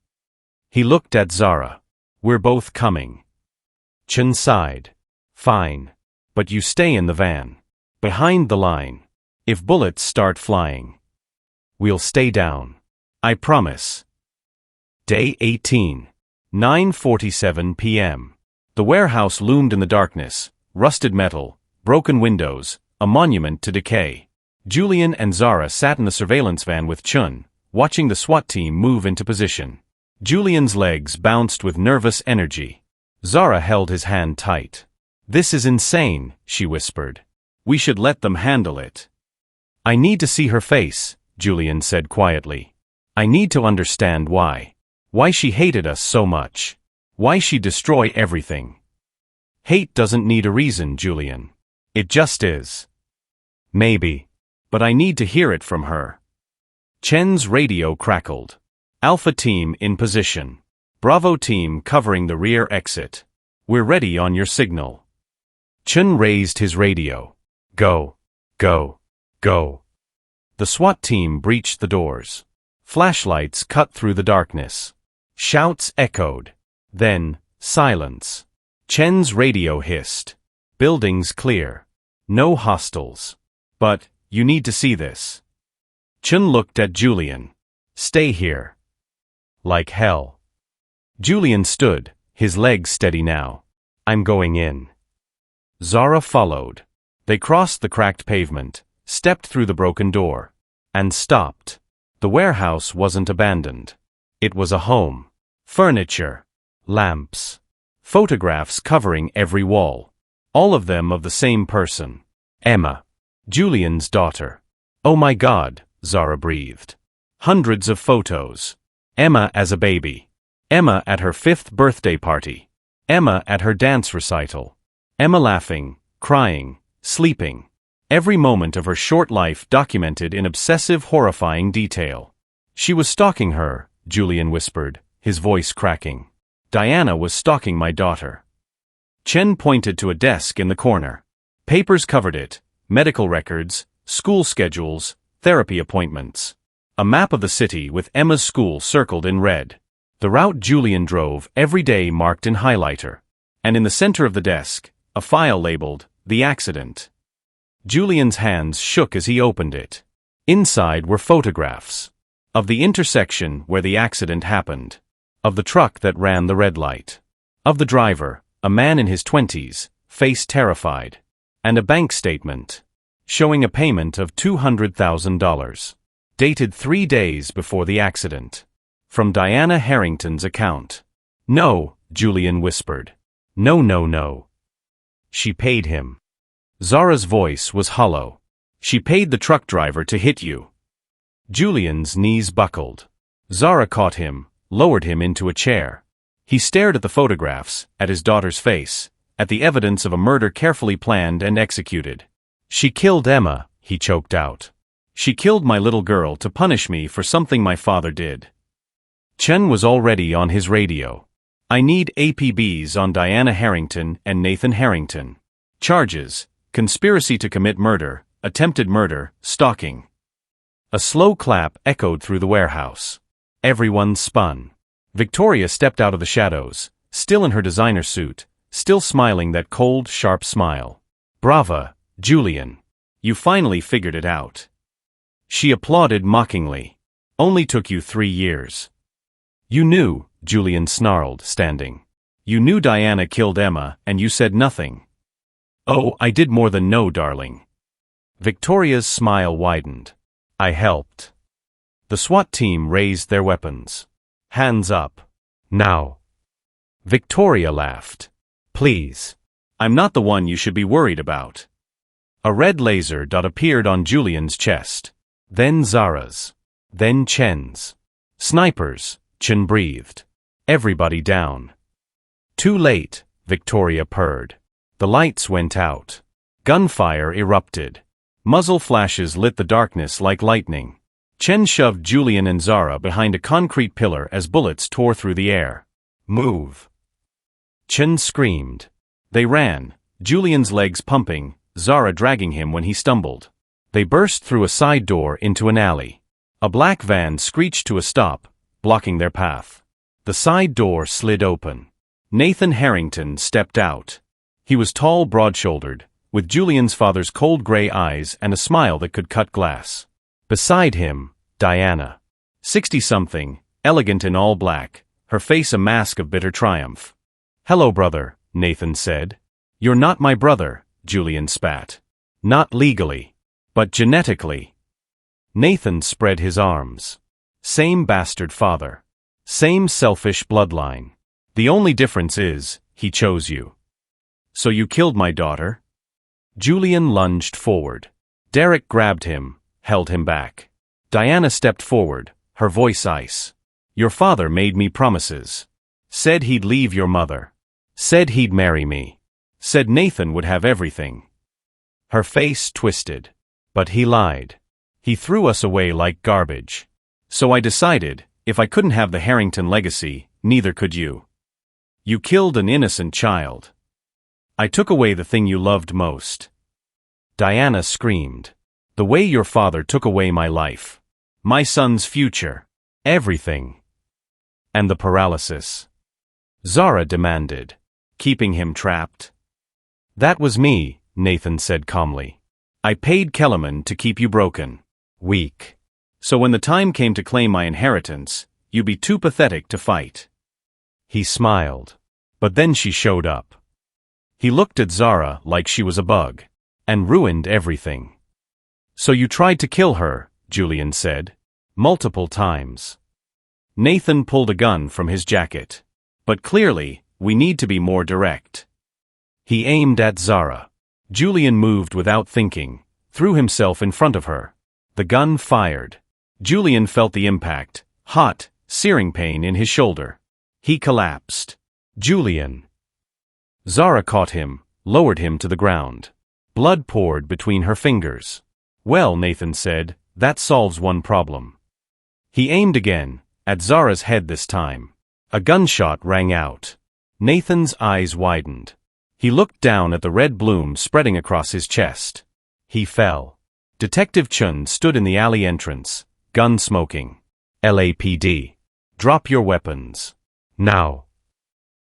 A: He looked at Zara. We're both coming. Chun sighed. Fine. But you stay in the van. Behind the line. If bullets start flying. We'll stay down. I promise. Day 18. 9:47 p.m. The warehouse loomed in the darkness, rusted metal, broken windows, a monument to decay. Julian and Zara sat in the surveillance van with Chun, watching the SWAT team move into position. Julian's legs bounced with nervous energy. Zara held his hand tight. "This is insane," she whispered. "We should let them handle it." "I need to see her face," Julian said quietly. "I need to understand why. Why she hated us so much. Why she'd destroy everything." "Hate doesn't need a reason, Julian. It just is." "Maybe. But I need to hear it from her." Chen's radio crackled. "Alpha team in position. Bravo team covering the rear exit. We're ready on your signal." Chen raised his radio. "Go. Go. Go." The SWAT team breached the doors. Flashlights cut through the darkness. Shouts echoed. Then, silence. Chen's radio hissed. "Buildings clear. No hostiles. But, you need to see this." Chen looked at Julian. "Stay here." "Like hell." Julian stood, his legs steady now. "I'm going in." Zara followed. They crossed the cracked pavement, stepped through the broken door, and stopped. The warehouse wasn't abandoned. It was a home. Furniture. Lamps. Photographs covering every wall. All of them of the same person. Emma. Julian's daughter. "Oh my God," Zara breathed. Hundreds of photos. Emma as a baby. Emma at her 5th birthday party. Emma at her dance recital. Emma laughing, crying, sleeping. Every moment of her short life documented in obsessive, horrifying detail. "She was stalking her," Julian whispered, his voice cracking. "Diana was stalking my daughter." Chen pointed to a desk in the corner. Papers covered it, medical records, school schedules, therapy appointments. A map of the city with Emma's school circled in red. The route Julian drove every day marked in highlighter. And in the center of the desk, a file labeled, "The Accident." Julian's hands shook as he opened it. Inside were photographs. Of the intersection where the accident happened. Of the truck that ran the red light. Of the driver, a man in his 20s, face terrified. And a bank statement. Showing a payment of $200,000. Dated 3 days before the accident. From Diana Harrington's account. "No," Julian whispered. "No, no, no. She paid him." Zara's voice was hollow. "She paid the truck driver to hit you." Julian's knees buckled. Zara caught him, lowered him into a chair. He stared at the photographs, at his daughter's face, at the evidence of a murder carefully planned and executed. "She killed Emma," he choked out. "She killed my little girl to punish me for something my father did." Chen was already on his radio. "I need APBs on Diana Harrington and Nathan Harrington. Charges: conspiracy to commit murder, attempted murder, stalking." A slow clap echoed through the warehouse. Everyone spun. Victoria stepped out of the shadows, still in her designer suit, still smiling that cold, sharp smile. "Brava, Julian. You finally figured it out." She applauded mockingly. "Only took you 3 years." "You knew," Julian snarled, standing. "You knew Diana killed Emma, and you said nothing." "Oh, I did more than know, darling." Victoria's smile widened. "I helped." The SWAT team raised their weapons. "Hands up. Now." Victoria laughed. "Please. I'm not the one you should be worried about." A red laser dot appeared on Julian's chest. Then Zara's. Then Chen's. "Snipers," Chen breathed. "Everybody down." "Too late," Victoria purred. The lights went out. Gunfire erupted. Muzzle flashes lit the darkness like lightning. Chen shoved Julian and Zara behind a concrete pillar as bullets tore through the air. "Move." Chen screamed. They ran, Julian's legs pumping, Zara dragging him when he stumbled. They burst through a side door into an alley. A black van screeched to a stop, blocking their path. The side door slid open. Nathan Harrington stepped out. He was tall, broad-shouldered, with Julian's father's cold gray eyes and a smile that could cut glass. Beside him, Diana. 60-something, elegant in all black, her face a mask of bitter triumph. "Hello, brother," Nathan said. "You're not my brother," Julian spat. "Not legally. But genetically." Nathan spread his arms. Same bastard father. Same selfish bloodline. The only difference is, he chose you. So you killed my daughter? Julian lunged forward. Derek grabbed him, held him back. Diana stepped forward, her voice ice. Your father made me promises. Said he'd leave your mother. Said he'd marry me. Said Nathan would have everything. Her face twisted. But he lied. He threw us away like garbage. So I decided, if I couldn't have the Harrington legacy, neither could you. You killed an innocent child. I took away the thing you loved most. Diana screamed. The way your father took away my life. My son's future. Everything. And the paralysis. Zara demanded. Keeping him trapped. That was me, Nathan said calmly. I paid Kellerman to keep you broken. Weak. So when the time came to claim my inheritance, you'd be too pathetic to fight. He smiled. But then she showed up. He looked at Zara like she was a bug. And ruined everything. So you tried to kill her, Julian said. Multiple times. Nathan pulled a gun from his jacket. But clearly, we need to be more direct. He aimed at Zara. Julian moved without thinking, threw himself in front of her. The gun fired. Julian felt the impact, hot, searing pain in his shoulder. He collapsed. Julian. Zara caught him, lowered him to the ground. Blood poured between her fingers. Well, Nathan said, that solves one problem. He aimed again, at Zara's head this time. A gunshot rang out. Nathan's eyes widened. He looked down at the red bloom spreading across his chest. He fell. Detective Chun stood in the alley entrance, gun smoking. LAPD. Drop your weapons. Now.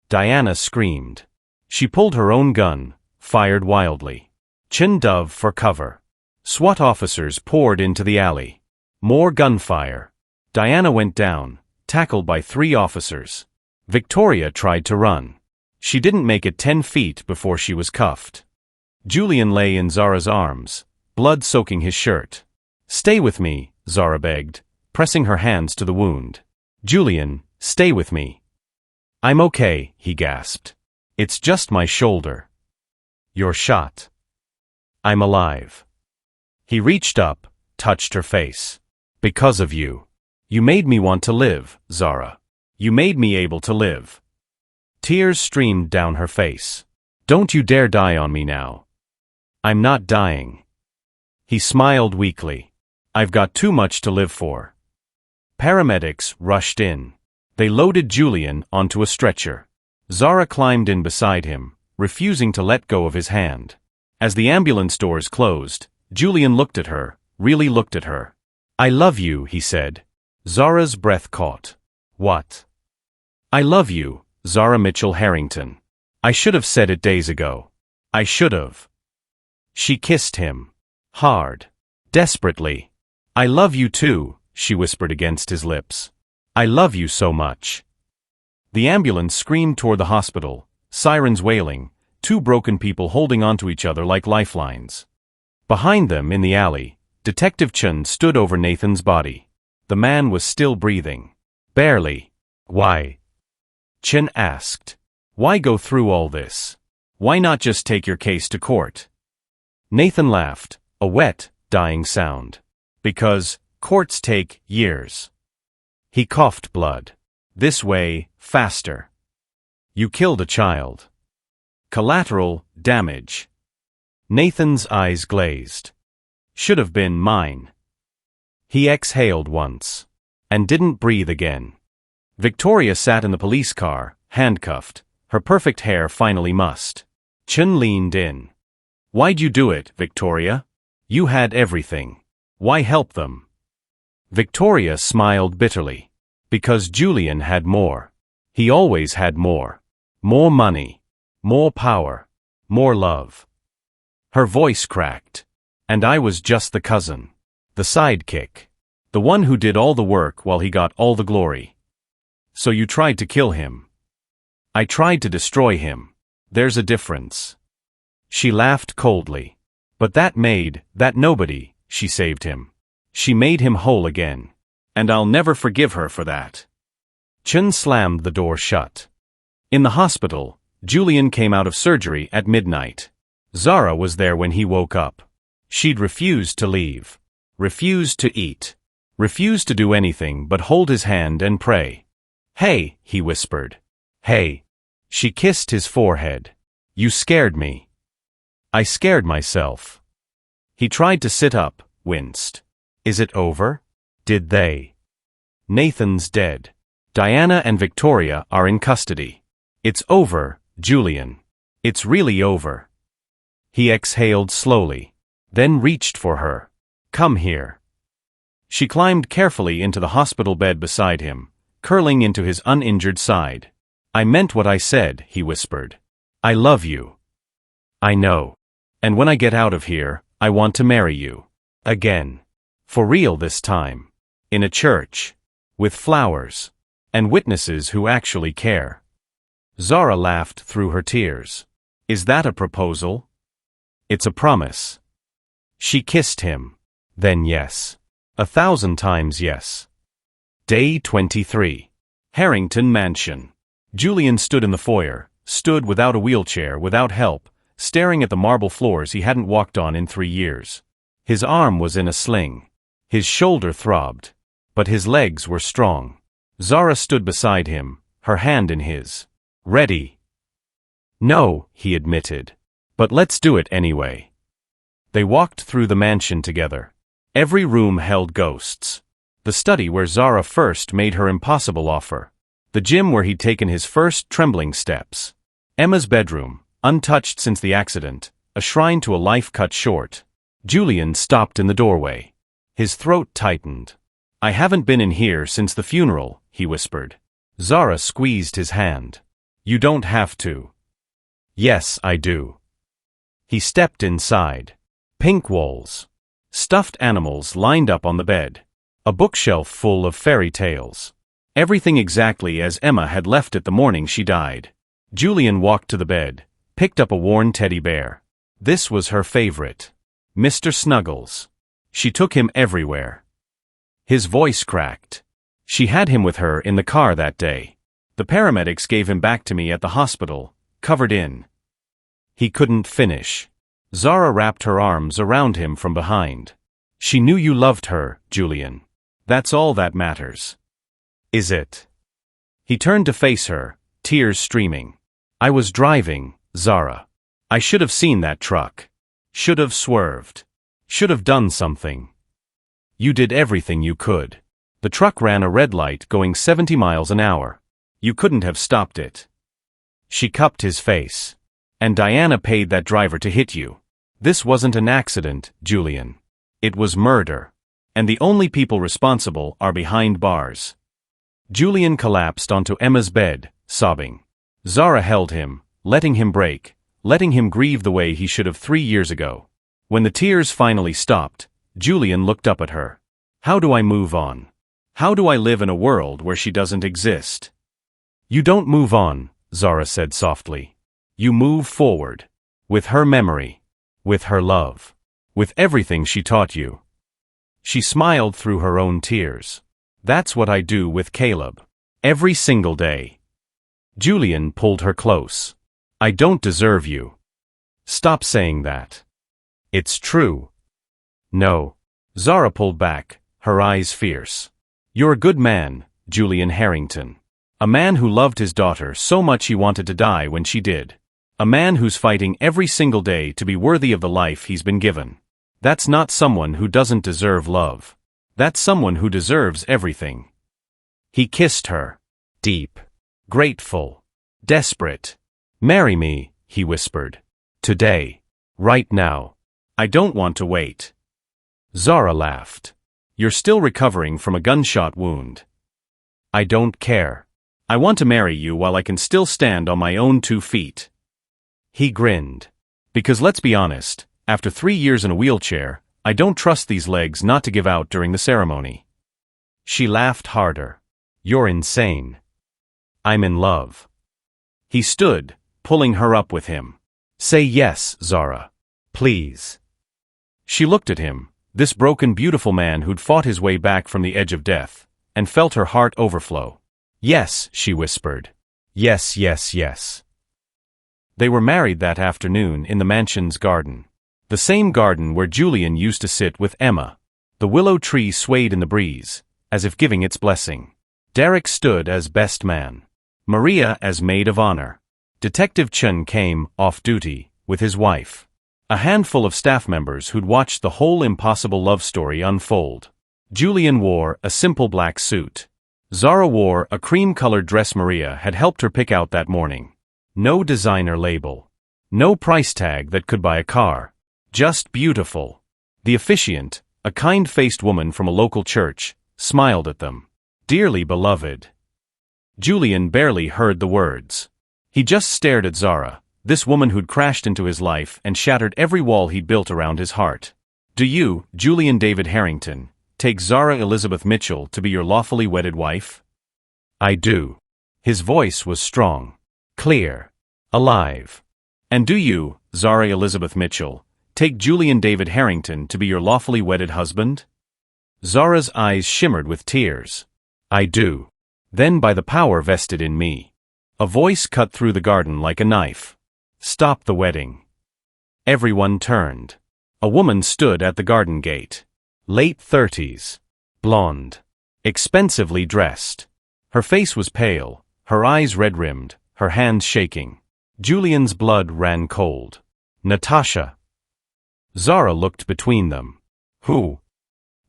A: Diana screamed. She pulled her own gun, fired wildly. Chin dove for cover. SWAT officers poured into the alley. More gunfire. Diana went down, tackled by 3 officers. Victoria tried to run. She didn't make it 10 feet before she was cuffed. Julian lay in Zara's arms, blood soaking his shirt. Stay with me, Zara begged, pressing her hands to the wound. Julian, stay with me. I'm okay, he gasped. It's just my shoulder. You're shot. I'm alive. He reached up, touched her face. Because of you. You made me want to live, Zara. You made me able to live. Tears streamed down her face. Don't you dare die on me now. I'm not dying. He smiled weakly. I've got too much to live for. Paramedics rushed in. They loaded Julian onto a stretcher. Zara climbed in beside him, refusing to let go of his hand. As the ambulance doors closed, Julian looked at her, really looked at her. I love you, he said. Zara's breath caught. What? I love you, Zara Mitchell Harrington. I should have said it days ago. I should have. She kissed him. Hard. Desperately. I love you too, she whispered against his lips. I love you so much. The ambulance screamed toward the hospital, sirens wailing, 2 broken people holding onto each other like lifelines. Behind them, in the alley, Detective Chun stood over Nathan's body. The man was still breathing. Barely. Why? Chun asked. Why go through all this? Why not just take your case to court? Nathan laughed, a wet, dying sound. Because courts take years. He coughed blood. This way, faster. You killed a child. Collateral damage. Nathan's eyes glazed. Should have been mine. He exhaled once. And didn't breathe again. Victoria sat in the police car, handcuffed, her perfect hair finally mussed. Chun leaned in. Why'd you do it, Victoria? You had everything. Why help them? Victoria smiled bitterly. Because Julian had more. He always had more. More money. More power. More love. Her voice cracked. And I was just the cousin. The sidekick. The one who did all the work while he got all the glory. So you tried to kill him. I tried to destroy him. There's a difference. She laughed coldly. But that Maid, that nobody, she saved him. She made him whole again. And I'll never forgive her for that. Chen slammed the door shut. In the hospital, Julian came out of surgery at midnight. Zara was there when he woke up. She'd refused to leave. Refused to eat. Refused to do anything but hold his hand and pray. "Hey," he whispered. "Hey." She kissed his forehead. "You scared me." "I scared myself." He tried to sit up, winced. "Is it over? Did they?" "Nathan's dead. Diana and Victoria are in custody. It's over, Julian. It's really over." He exhaled slowly, then reached for her. "Come here." She climbed carefully into the hospital bed beside him, curling into his uninjured side. "I meant what I said," he whispered. "I love you. I know. And when I get out of here, I want to marry you. Again. For real this time. In a church. With flowers. And witnesses who actually care." Zara laughed through her tears. "Is that a proposal?" "It's a promise." She kissed him. Then yes. 1,000 times yes. Day 23. Harrington Mansion. Julian stood in the foyer, stood without a wheelchair, without help, staring at the marble floors he hadn't walked on in 3 years. His arm was in a sling. His shoulder throbbed. But his legs were strong. Zara stood beside him, her hand in his. "Ready?" "No," he admitted. "But let's do it anyway." They walked through the mansion together. Every room held ghosts. The study where Zara first made her impossible offer. The gym where he'd taken his first trembling steps. Emma's bedroom, untouched since the accident, a shrine to a life cut short. Julian stopped in the doorway. His throat tightened. "I haven't been in here since the funeral," he whispered. Zara squeezed his hand. "You don't have to." "Yes, I do." He stepped inside. Pink walls. Stuffed animals lined up on the bed. A bookshelf full of fairy tales. Everything exactly as Emma had left it the morning she died. Julian walked to the bed, picked up a worn teddy bear. This was her favorite. Mr. Snuggles. She took him everywhere. His voice cracked. "She had him with her in the car that day. The paramedics gave him back to me at the hospital, covered in." He couldn't finish. Zara wrapped her arms around him from behind. "She knew you loved her, Julian. That's all that matters." "Is it?" He turned to face her, tears streaming. "I was driving, Zara. I should have seen that truck. Should have swerved. Should have done something. You did everything you could. The truck ran a red light going 70 miles an hour. You couldn't have stopped it." She cupped his face. "And Diana paid that driver to hit you. This wasn't an accident, Julian. It was murder. And the only people responsible are behind bars." Julian collapsed onto Emma's bed, sobbing. Zara held him, letting him break, letting him grieve the way he should have 3 years ago. When the tears finally stopped, Julian looked up at her. "How do I move on? How do I live in a world where she doesn't exist?" "You don't move on," Zara said softly. "You move forward. With her memory. With her love. With everything she taught you." She smiled through her own tears. "That's what I do with Caleb. Every single day." Julian pulled her close. "I don't deserve you. Stop saying that. It's true." "No." Zara pulled back, her eyes fierce. "You're a good man, Julian Harrington. A man who loved his daughter so much he wanted to die when she did. A man who's fighting every single day to be worthy of the life he's been given. That's not someone who doesn't deserve love. That's someone who deserves everything." He kissed her. Deep. Grateful. Desperate. "Marry me," he whispered. "Today. Right now. I don't want to wait." Zara laughed. "You're still recovering from a gunshot wound." "I don't care. I want to marry you while I can still stand on my own 2 feet." He grinned. "Because let's be honest, after 3 years in a wheelchair, I don't trust these legs not to give out during the ceremony." She laughed harder. "You're insane." "I'm in love." He stood, pulling her up with him. "Say yes, Zara. Please." She looked at him, this broken beautiful man who'd fought his way back from the edge of death. and felt her heart overflow. Yes, she whispered. Yes, yes, yes. They were married that afternoon in the mansion's garden. The same garden where Julian used to sit with Emma. The willow tree swayed in the breeze, as if giving its blessing. Derek stood as best man. Maria as maid of honor. Detective Chen came, off duty, with his wife. A handful of staff members who'd watched the whole impossible love story unfold. Julian wore a simple black suit. Zara wore a cream-colored dress Maria had helped her pick out that morning. No designer label. No price tag that could buy a car. Just beautiful. The officiant, a kind-faced woman from a local church, smiled at them. Dearly beloved. Julian barely heard the words. He just stared at Zara, this woman who'd crashed into his life and shattered every wall he'd built around his heart. Do you, Julian David Harrington, take Zara Elizabeth Mitchell to be your lawfully wedded wife? I do. His voice was strong, clear, alive. And do you, Zara Elizabeth Mitchell, take Julian David Harrington to be your lawfully wedded husband? Zara's eyes shimmered with tears. I do. Then by the power vested in me. A voice cut through the garden like a knife. Stop the wedding. Everyone turned. A woman stood at the garden gate. Late 30s. Blonde. Expensively dressed. Her face was pale, her eyes red-rimmed, her hands shaking. Julian's blood ran cold. Natasha. Zara looked between them. Who?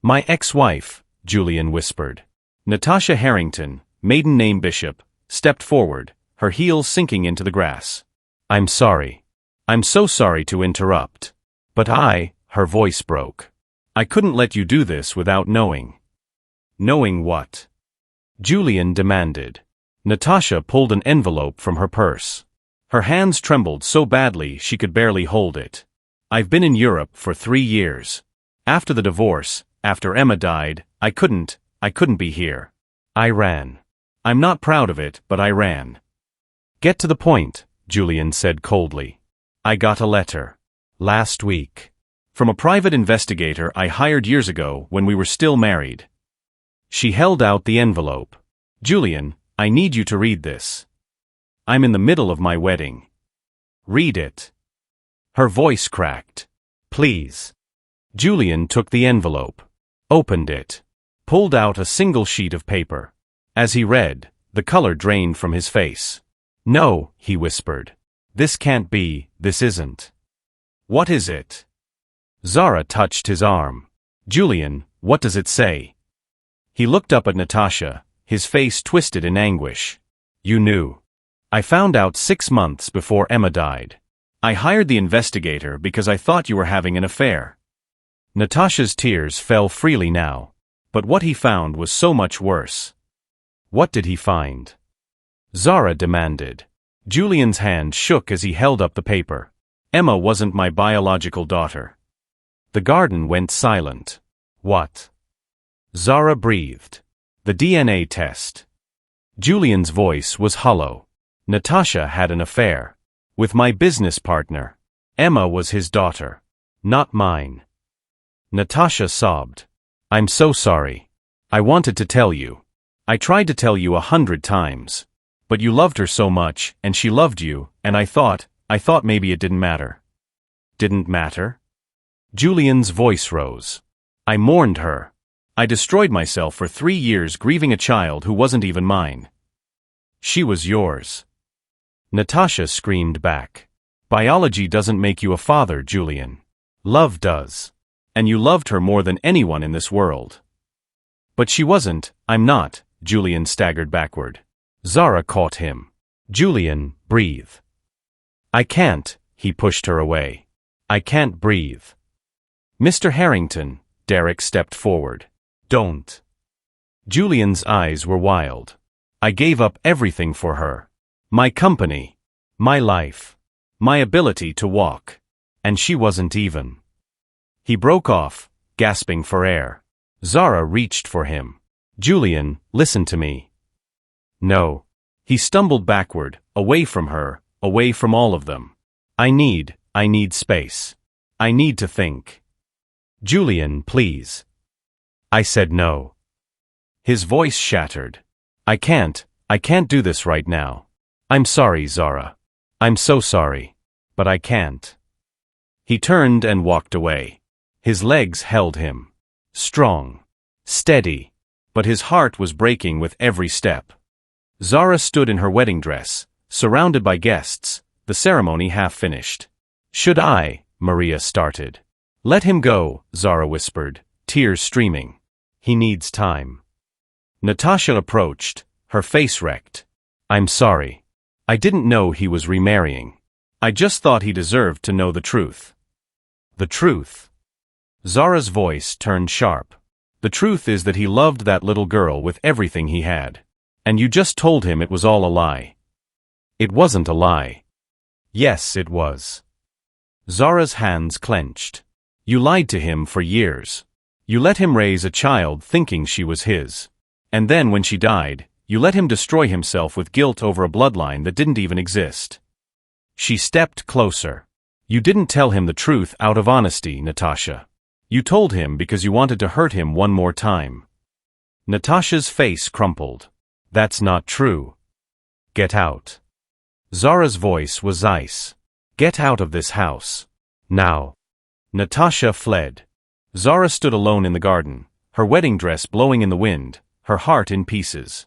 A: My ex-wife, Julian whispered. Natasha Harrington, maiden name Bishop, stepped forward, her heels sinking into the grass. I'm sorry. I'm so sorry to interrupt. But her voice broke. I couldn't let you do this without knowing. Knowing what? Julian demanded. Natasha pulled an envelope from her purse. Her hands trembled so badly she could barely hold it. I've been in Europe for 3 years. After the divorce, after Emma died, I couldn't be here. I ran. I'm not proud of it, but I ran. Get to the point, Julian said coldly. I got a letter. Last week. From a private investigator I hired years ago when we were still married. She held out the envelope. Julian, I need you to read this. I'm in the middle of my wedding. Read it. Her voice cracked. Please. Julian took the envelope. Opened it. Pulled out a single sheet of paper. As he read, the color drained from his face. No, he whispered. This can't be, this isn't. What is it? Zara touched his arm. Julian, what does it say? He looked up at Natasha, his face twisted in anguish. You knew. I found out 6 months before Emma died. I hired the investigator because I thought you were having an affair. Natasha's tears fell freely now. But what he found was so much worse. What did he find? Zara demanded. Julian's hand shook as he held up the paper. Emma wasn't my biological daughter. The garden went silent. What? Zara breathed. The DNA test. Julian's voice was hollow. Natasha had an affair. With my business partner. Emma was his daughter. Not mine. Natasha sobbed. I'm so sorry. I wanted to tell you. I tried to tell you 100 times. But you loved her so much, and she loved you, and I thought maybe it didn't matter. Didn't matter? Julian's voice rose. I mourned her. I destroyed myself for 3 years grieving a child who wasn't even mine. She was yours. Natasha screamed back. Biology doesn't make you a father, Julian. Love does. And you loved her more than anyone in this world. But she wasn't, I'm not, Julian staggered backward. Zara caught him. Julian, breathe. I can't, he pushed her away. I can't breathe. Mr. Harrington, Derek stepped forward. Don't. Julian's eyes were wild. I gave up everything for her. My company. My life. My ability to walk. And she wasn't even. He broke off, gasping for air. Zara reached for him. Julian, listen to me. No. He stumbled backward, away from her, away from all of them. I need space. I need to think. Julian, please. I said no. His voice shattered. I can't do this right now. I'm sorry, Zara. I'm so sorry. But I can't. He turned and walked away. His legs held him. Strong. Steady. But his heart was breaking with every step. Zara stood in her wedding dress, surrounded by guests, the ceremony half finished. Should I? Maria started. Let him go, Zara whispered, tears streaming. He needs time. Natasha approached, her face wrecked. I'm sorry. I didn't know he was remarrying. I just thought he deserved to know the truth. The truth? Zara's voice turned sharp. The truth is that he loved that little girl with everything he had. And you just told him it was all a lie. It wasn't a lie. Yes, it was. Zara's hands clenched. You lied to him for years. You let him raise a child thinking she was his. And then when she died, you let him destroy himself with guilt over a bloodline that didn't even exist. She stepped closer. You didn't tell him the truth out of honesty, Natasha. You told him because you wanted to hurt him one more time. Natasha's face crumpled. That's not true. Get out. Zara's voice was ice. Get out of this house. Now. Natasha fled. Zara stood alone in the garden, her wedding dress blowing in the wind, her heart in pieces.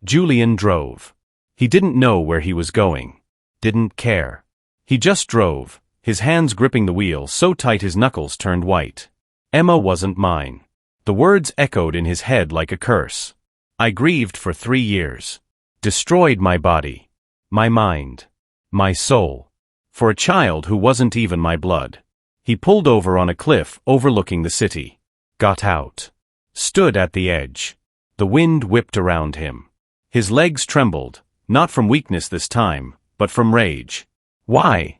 A: Julian drove. He didn't know where he was going. Didn't care. He just drove, his hands gripping the wheel so tight his knuckles turned white. Emma wasn't mine. The words echoed in his head like a curse. I grieved for 3 years. Destroyed my body. My mind. My soul. For a child who wasn't even my blood. He pulled over on a cliff overlooking the city. Got out. Stood at the edge. The wind whipped around him. His legs trembled, not from weakness this time, but from rage. Why?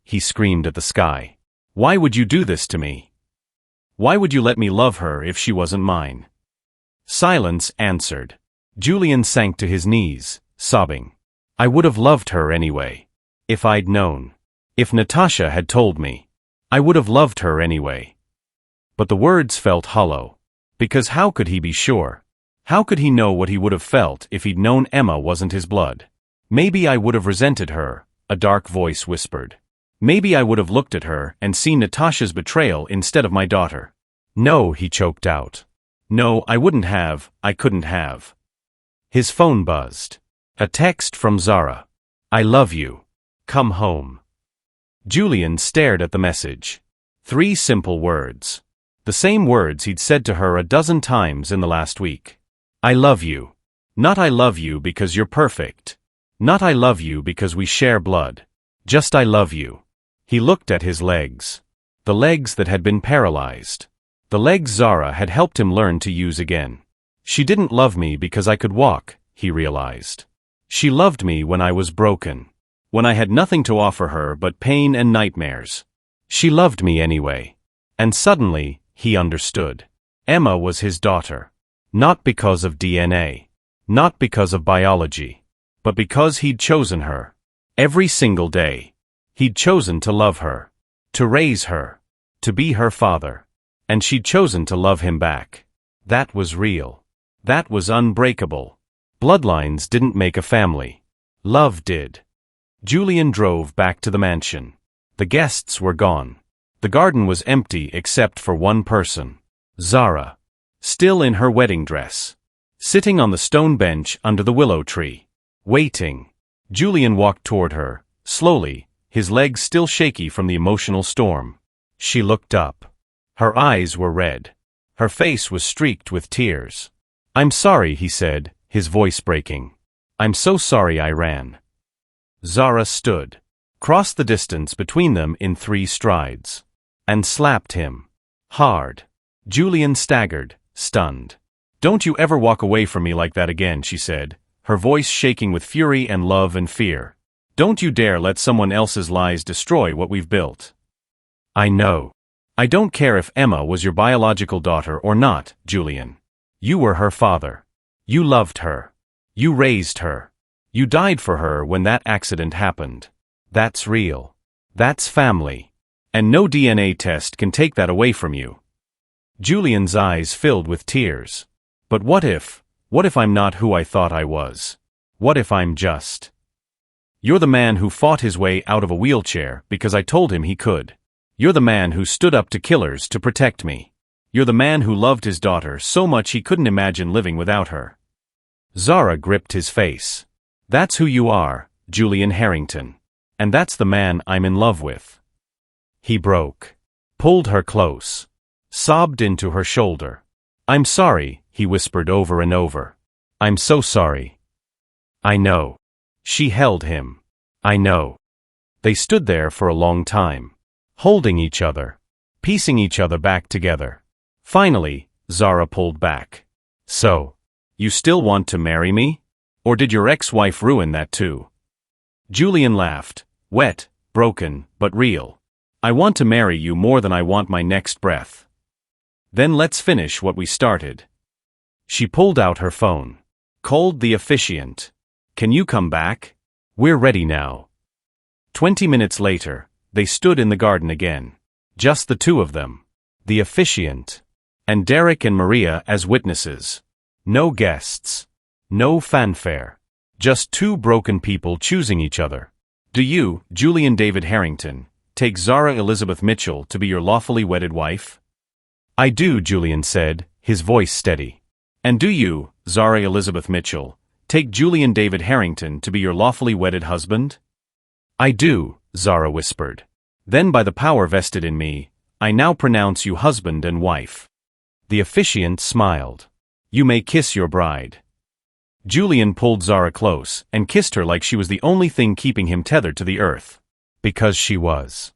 A: He screamed at the sky. Why would you do this to me? Why would you let me love her if she wasn't mine? Silence answered. Julian sank to his knees, sobbing. I would have loved her anyway. If I'd known. If Natasha had told me. I would have loved her anyway. But the words felt hollow. Because how could he be sure? How could he know what he would have felt if he'd known Emma wasn't his blood? Maybe I would have resented her, a dark voice whispered. Maybe I would have looked at her and seen Natasha's betrayal instead of my daughter. No, he choked out. No, I wouldn't have, I couldn't have. His phone buzzed. A text from Zara. I love you. Come home. Julian stared at the message. 3 simple words. The same words he'd said to her a dozen times in the last week. I love you. Not I love you because you're perfect. Not I love you because we share blood. Just I love you. He looked at his legs. The legs that had been paralyzed. The legs Zara had helped him learn to use again. She didn't love me because I could walk, he realized. She loved me when I was broken. When I had nothing to offer her but pain and nightmares. She loved me anyway. And suddenly, he understood. Emma was his daughter. Not because of DNA. Not because of biology. But because he'd chosen her. Every single day. He'd chosen to love her. To raise her. To be her father. And she'd chosen to love him back. That was real. That was unbreakable. Bloodlines didn't make a family. Love did. Julian drove back to the mansion. The guests were gone. The garden was empty except for one person. Zara. Still in her wedding dress. Sitting on the stone bench under the willow tree. Waiting. Julian walked toward her, slowly, his legs still shaky from the emotional storm. She looked up. Her eyes were red. Her face was streaked with tears. I'm sorry, he said, his voice breaking. I'm so sorry I ran. Zara stood, crossed the distance between them in 3 strides, and slapped him. Hard. Julian staggered, stunned. Don't you ever walk away from me like that again, she said, her voice shaking with fury and love and fear. Don't you dare let someone else's lies destroy what we've built. I know. I don't care if Emma was your biological daughter or not, Julian. You were her father. You loved her. You raised her. You died for her when that accident happened. That's real. That's family. And no DNA test can take that away from you. Julian's eyes filled with tears. But what if I'm not who I thought I was? What if I'm just... You're the man who fought his way out of a wheelchair because I told him he could. You're the man who stood up to killers to protect me. You're the man who loved his daughter so much he couldn't imagine living without her. Zara gripped his face. That's who you are, Julian Harrington. And that's the man I'm in love with. He broke. Pulled her close. Sobbed into her shoulder. I'm sorry, he whispered over and over. I'm so sorry. I know. She held him. I know. They stood there for a long time, holding each other, piecing each other back together. Finally, Zara pulled back. So, you still want to marry me? Or did your ex-wife ruin that too? Julian laughed, wet, broken, but real. I want to marry you more than I want my next breath. Then let's finish what we started. She pulled out her phone. Called the officiant. Can you come back? We're ready now. 20 minutes later, they stood in the garden again. Just the two of them. The officiant. And Derek and Maria as witnesses. No guests. No fanfare. Just two broken people choosing each other. Do you, Julian David Harrington, take Zara Elizabeth Mitchell to be your lawfully wedded wife? I do, Julian said, his voice steady. And do you, Zara Elizabeth Mitchell, take Julian David Harrington to be your lawfully wedded husband? I do, Zara whispered. Then by the power vested in me, I now pronounce you husband and wife. The officiant smiled. You may kiss your bride. Julian pulled Zara close and kissed her like she was the only thing keeping him tethered to the earth. Because she was.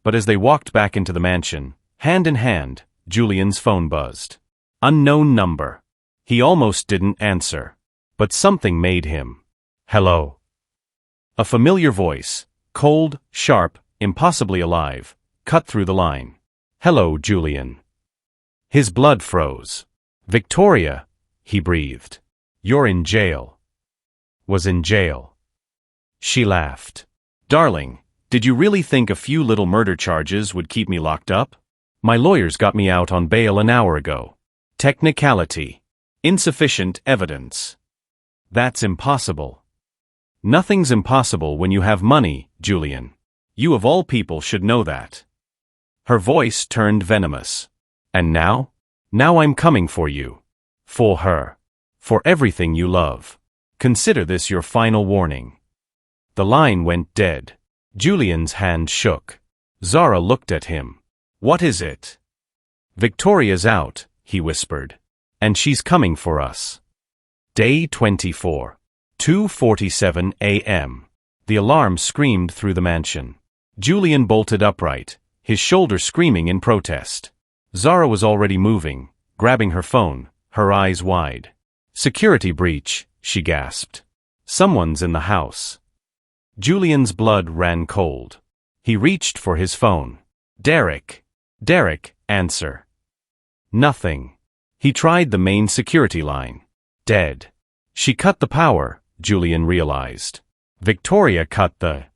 A: But as they walked back into the mansion, hand in hand, Julian's phone buzzed. Unknown number. He almost didn't answer. But something made him. Hello. A familiar voice, cold, sharp, impossibly alive, cut through the line. Hello, Julian. His blood froze. Victoria, he breathed. You're in jail. Was in jail. She laughed. Darling, did you really think a few little murder charges would keep me locked up? My lawyers got me out on bail an hour ago. Technicality. Insufficient evidence. That's impossible. Nothing's impossible when you have money, Julian. You of all people should know that. Her voice turned venomous. And now? Now I'm coming for you. For her. For everything you love. Consider this your final warning. The line went dead. Julian's hand shook. Zara looked at him. What is it? Victoria's out, he whispered. And she's coming for us. Day 24. 2:47 a.m. The alarm screamed through the mansion. Julian bolted upright, his shoulder screaming in protest. Zara was already moving, grabbing her phone, her eyes wide. Security breach, she gasped. Someone's in the house. Julian's blood ran cold. He reached for his phone. Derek. Derek, answer. Nothing. He tried the main security line. Dead. She cut the power, Julian realized. Victoria cut the...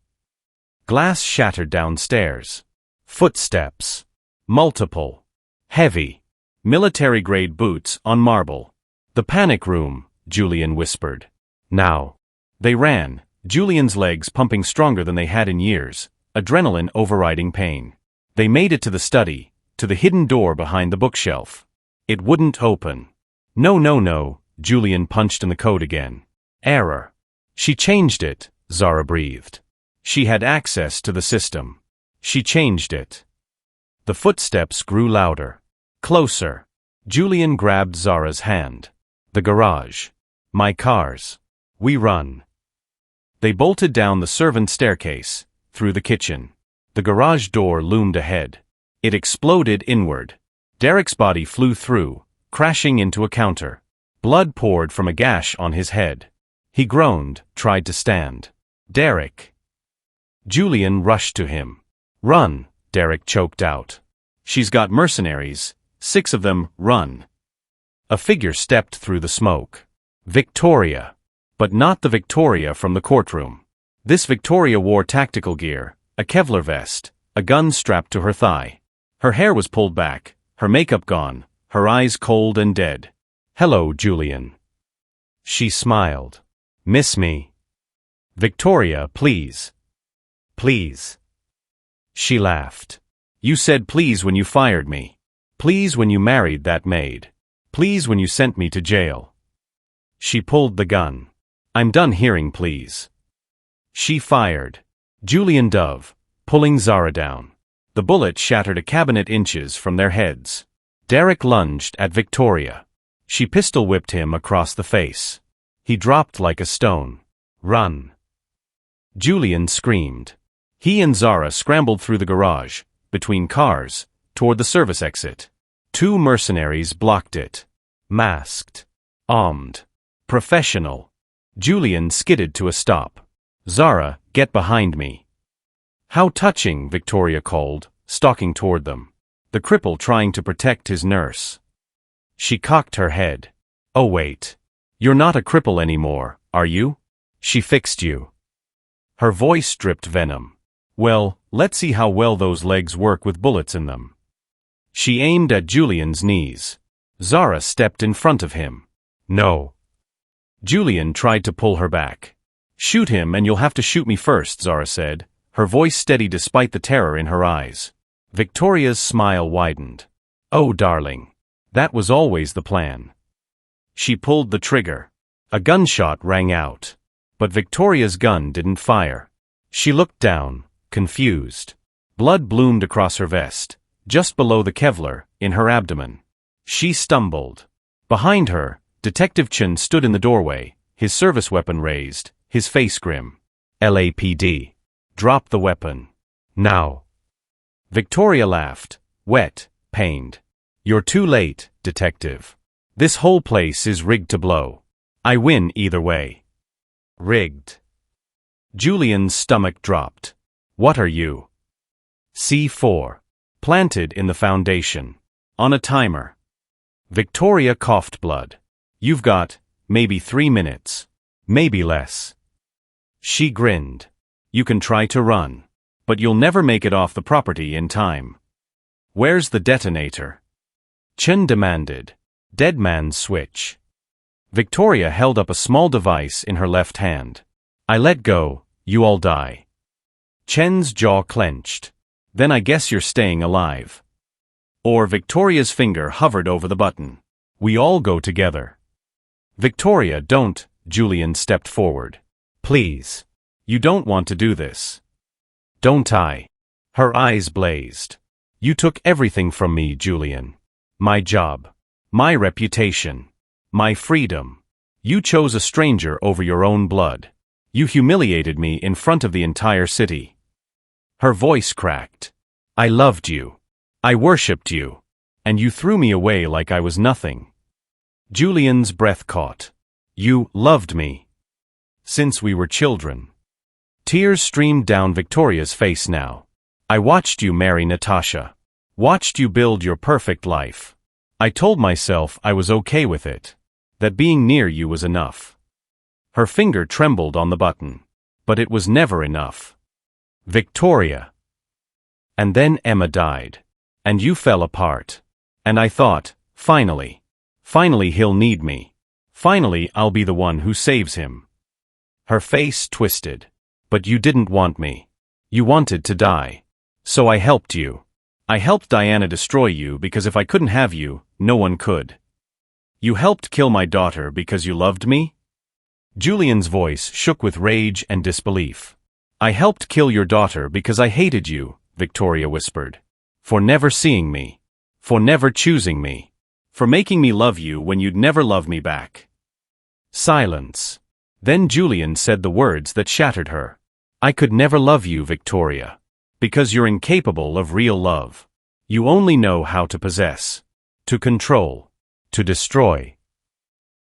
A: Glass shattered downstairs. Footsteps. Multiple. Heavy. Military-grade boots on marble. The panic room, Julian whispered. Now. They ran, Julian's legs pumping stronger than they had in years, adrenaline overriding pain. They made it to the study, to the hidden door behind the bookshelf. It wouldn't open. No, Julian punched in the code again. Error. She changed it, Zara breathed. She had access to the system. She changed it. The footsteps grew louder. Closer. Julian grabbed Zara's hand. The garage. My cars. We run. They bolted down the servant staircase, through the kitchen. The garage door loomed ahead. It exploded inward. Derek's body flew through, crashing into a counter. Blood poured from a gash on his head. He groaned, tried to stand. Derek. Julian rushed to him. Run, Derek choked out. She's got mercenaries, 6 of them, run. A figure stepped through the smoke. Victoria. But not the Victoria from the courtroom. This Victoria wore tactical gear, a Kevlar vest, a gun strapped to her thigh. Her hair was pulled back, her makeup gone, her eyes cold and dead. Hello, Julian. She smiled. Miss me? Victoria, please. Please. She laughed. You said please when you fired me. Please when you married that maid. Please when you sent me to jail. She pulled the gun. I'm done hearing please. She fired. Julian dove, pulling Zara down. The bullet shattered a cabinet inches from their heads. Derek lunged at Victoria. She pistol-whipped him across the face. He dropped like a stone. Run. Julian screamed. He and Zara scrambled through the garage, between cars, toward the service exit. Two mercenaries blocked it. Masked. Armed. Professional. Julian skidded to a stop. Zara, get behind me. How touching, Victoria called, stalking toward them. The cripple trying to protect his nurse. She cocked her head. Oh wait. You're not a cripple anymore, are you? She fixed you. Her voice dripped venom. Well, let's see how well those legs work with bullets in them. She aimed at Julian's knees. Zara stepped in front of him. No. Julian tried to pull her back. Shoot him and you'll have to shoot me first, Zara said, her voice steady despite the terror in her eyes. Victoria's smile widened. Oh, darling. That was always the plan. She pulled the trigger. A gunshot rang out. But Victoria's gun didn't fire. She looked down, confused. Blood bloomed across her vest, just below the Kevlar, in her abdomen. She stumbled. Behind her, Detective Chen stood in the doorway, his service weapon raised, his face grim. LAPD. Drop the weapon. Now. Victoria laughed, wet, pained. You're too late, detective. This whole place is rigged to blow. I win either way. Rigged. Julian's stomach dropped. What are you? C4. Planted in the foundation. On a timer. Victoria coughed blood. You've got, maybe 3 minutes. Maybe less. She grinned. You can try to run. But you'll never make it off the property in time. Where's the detonator? Chen demanded. Dead man's switch. Victoria held up a small device in her left hand. I let go, you all die. Chen's jaw clenched. Then I guess you're staying alive. Or Victoria's finger hovered over the button. We all go together. Victoria, don't, Julian stepped forward. Please. You don't want to do this. Don't I? Her eyes blazed. You took everything from me, Julian. My job. My reputation. My freedom. You chose a stranger over your own blood. You humiliated me in front of the entire city. Her voice cracked. I loved you. I worshipped you. And you threw me away like I was nothing. Julian's breath caught. You loved me. Since we were children. Tears streamed down Victoria's face now. I watched you marry Natasha. Watched you build your perfect life. I told myself I was okay with it. That being near you was enough. Her finger trembled on the button. But it was never enough. Victoria. And then Emma died. And you fell apart. And I thought, finally. Finally he'll need me. Finally I'll be the one who saves him. Her face twisted. But you didn't want me. You wanted to die. So I helped you. I helped Diana destroy you because if I couldn't have you, no one could. You helped kill my daughter because you loved me? Julian's voice shook with rage and disbelief. I helped kill your daughter because I hated you, Victoria whispered. For never seeing me. For never choosing me. For making me love you when you'd never love me back. Silence. Then Julian said the words that shattered her. I could never love you, Victoria. Because you're incapable of real love. You only know how to possess. To control. To destroy.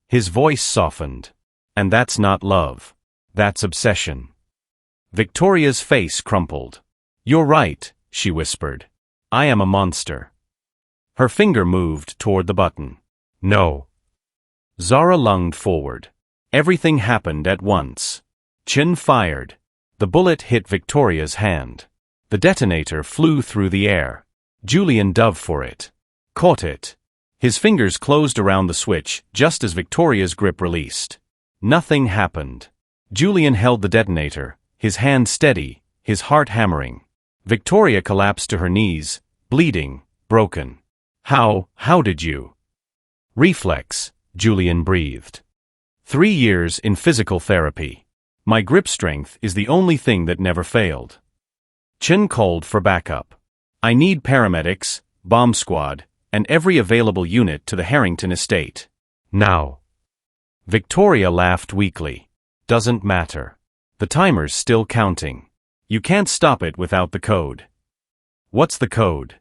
A: His voice softened. And that's not love. That's obsession. Victoria's face crumpled. You're right, she whispered. I am a monster. Her finger moved toward the button. No. Zara lunged forward. Everything happened at once. Chen fired. The bullet hit Victoria's hand. The detonator flew through the air. Julian dove for it. Caught it. His fingers closed around the switch just as Victoria's grip released. Nothing happened. Julian held the detonator, his hand steady, his heart hammering. Victoria collapsed to her knees, bleeding, broken. How did you? Reflex, Julian breathed. 3 years in physical therapy. My grip strength is the only thing that never failed. Chen called for backup. I need paramedics, bomb squad, and every available unit to the Harrington estate. Now. Victoria laughed weakly. Doesn't matter. The timer's still counting. You can't stop it without the code. What's the code?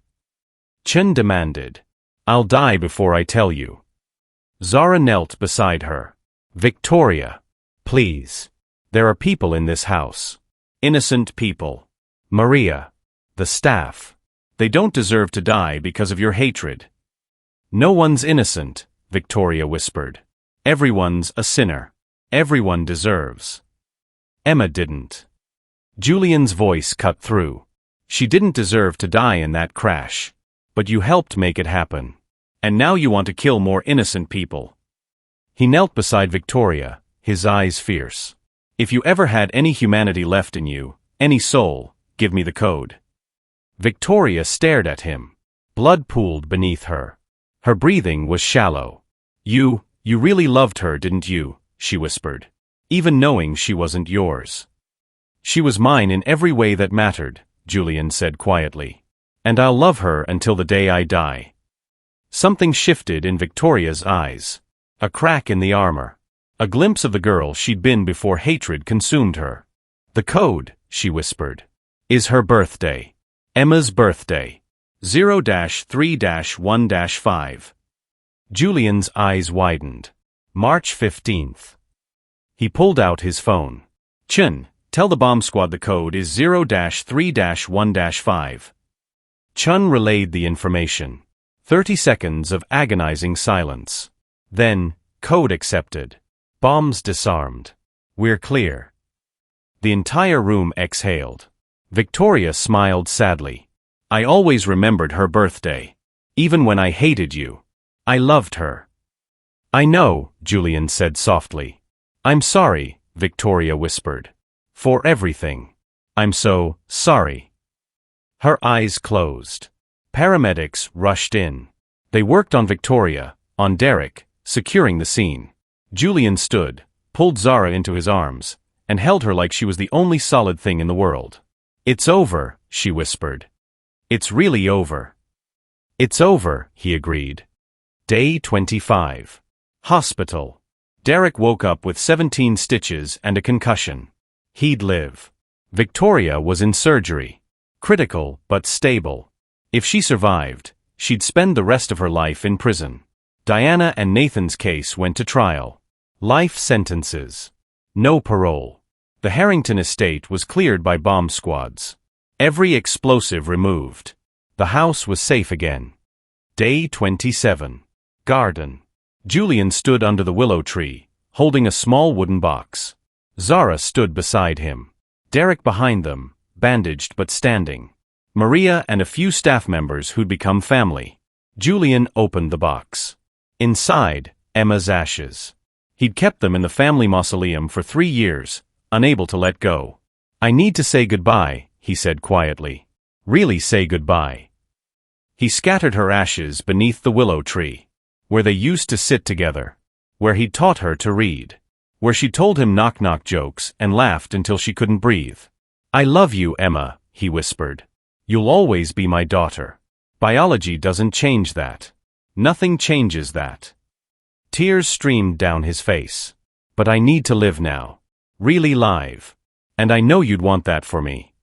A: Chen demanded. I'll die before I tell you. Zara knelt beside her. Victoria, please. There are people in this house. Innocent people. Maria. The staff. They don't deserve to die because of your hatred. No one's innocent, Victoria whispered. Everyone's a sinner. Everyone deserves. Emma didn't. Julian's voice cut through. She didn't deserve to die in that crash. But you helped make it happen. And now you want to kill more innocent people. He knelt beside Victoria, his eyes fierce. If you ever had any humanity left in you, any soul, give me the code. Victoria stared at him. Blood pooled beneath her. Her breathing was shallow. You really loved her, didn't you? She whispered. Even knowing she wasn't yours. She was mine in every way that mattered, Julian said quietly. And I'll love her until the day I die. Something shifted in Victoria's eyes. A crack in the armor. A glimpse of the girl she'd been before hatred consumed her. The code, she whispered, is her birthday. Emma's birthday. 0-3-1-5. Julian's eyes widened. March 15th. He pulled out his phone. Chen, tell the bomb squad the code is 0-3-1-5. Chun relayed the information. 30 seconds of agonizing silence. Then, code accepted. Bombs disarmed. We're clear. The entire room exhaled. Victoria smiled sadly. I always remembered her birthday. Even when I hated you. I loved her. I know, Julian said softly. I'm sorry, Victoria whispered. For everything. I'm so sorry. Her eyes closed. Paramedics rushed in. They worked on Victoria, on Derek, securing the scene. Julian stood, pulled Zara into his arms, and held her like she was the only solid thing in the world. It's over, she whispered. It's really over. It's over, he agreed. Day 25. Hospital. Derek woke up with 17 stitches and a concussion. He'd live. Victoria was in surgery. Critical, but stable. If she survived, she'd spend the rest of her life in prison. Diana and Nathan's case went to trial. Life sentences. No parole. The Harrington estate was cleared by bomb squads. Every explosive removed. The house was safe again. Day 27. Garden. Julian stood under the willow tree, holding a small wooden box. Zara stood beside him. Derek behind them, bandaged but standing. Maria and a few staff members who'd become family. Julian opened the box. Inside, Emma's ashes. He'd kept them in the family mausoleum for 3 years, unable to let go. I need to say goodbye, he said quietly. Really say goodbye. He scattered her ashes beneath the willow tree, where they used to sit together, where he'd taught her to read, where she told him knock-knock jokes and laughed until she couldn't breathe. I love you, Emma, he whispered. You'll always be my daughter. Biology doesn't change that. Nothing changes that. Tears streamed down his face. But I need to live now. Really live. And I know you'd want that for me.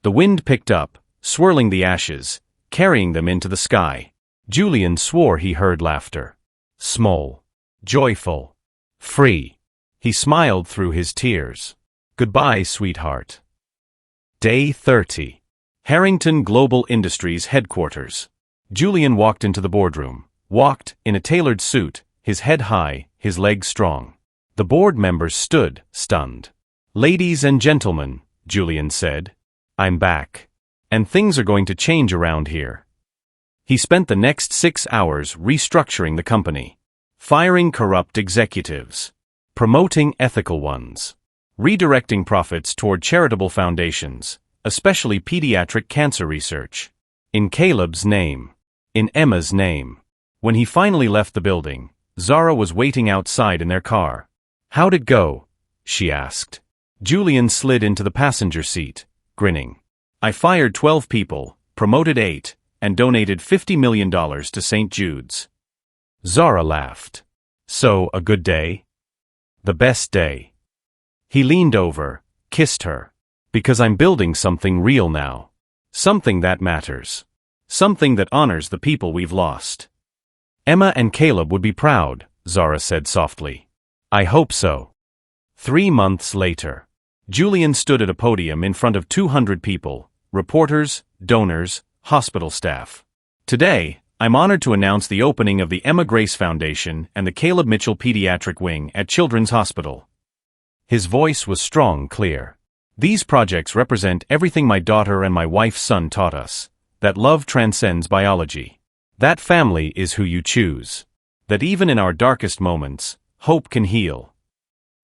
A: The wind picked up, swirling the ashes, carrying them into the sky. Julian swore he heard laughter. Small. Joyful. Free. He smiled through his tears. Goodbye, sweetheart. Day 30. Harrington Global Industries headquarters. Julian walked into the boardroom. Walked, in a tailored suit, his head high, his legs strong. The board members stood, stunned. Ladies and gentlemen, Julian said, I'm back. And things are going to change around here. He spent the next 6 hours restructuring the company, firing corrupt executives, promoting ethical ones, redirecting profits toward charitable foundations, especially pediatric cancer research. In Caleb's name. In Emma's name. When he finally left the building, Zara was waiting outside in their car. "How'd it go?" she asked. Julian slid into the passenger seat, grinning. "I fired 12 people, promoted 8, and donated $50 million to St. Jude's." Zara laughed. "So, a good day?" "The best day." He leaned over, kissed her. "Because I'm building something real now. Something that matters. Something that honors the people we've lost." "Emma and Caleb would be proud," Zara said softly. "I hope so." 3 months later. Julian stood at a podium in front of 200 people, reporters, donors, hospital staff. "Today, I'm honored to announce the opening of the Emma Grace Foundation and the Caleb Mitchell Pediatric Wing at Children's Hospital." His voice was strong, clear. "These projects represent everything my daughter and my wife's son taught us, that love transcends biology. That family is who you choose. That even in our darkest moments, hope can heal."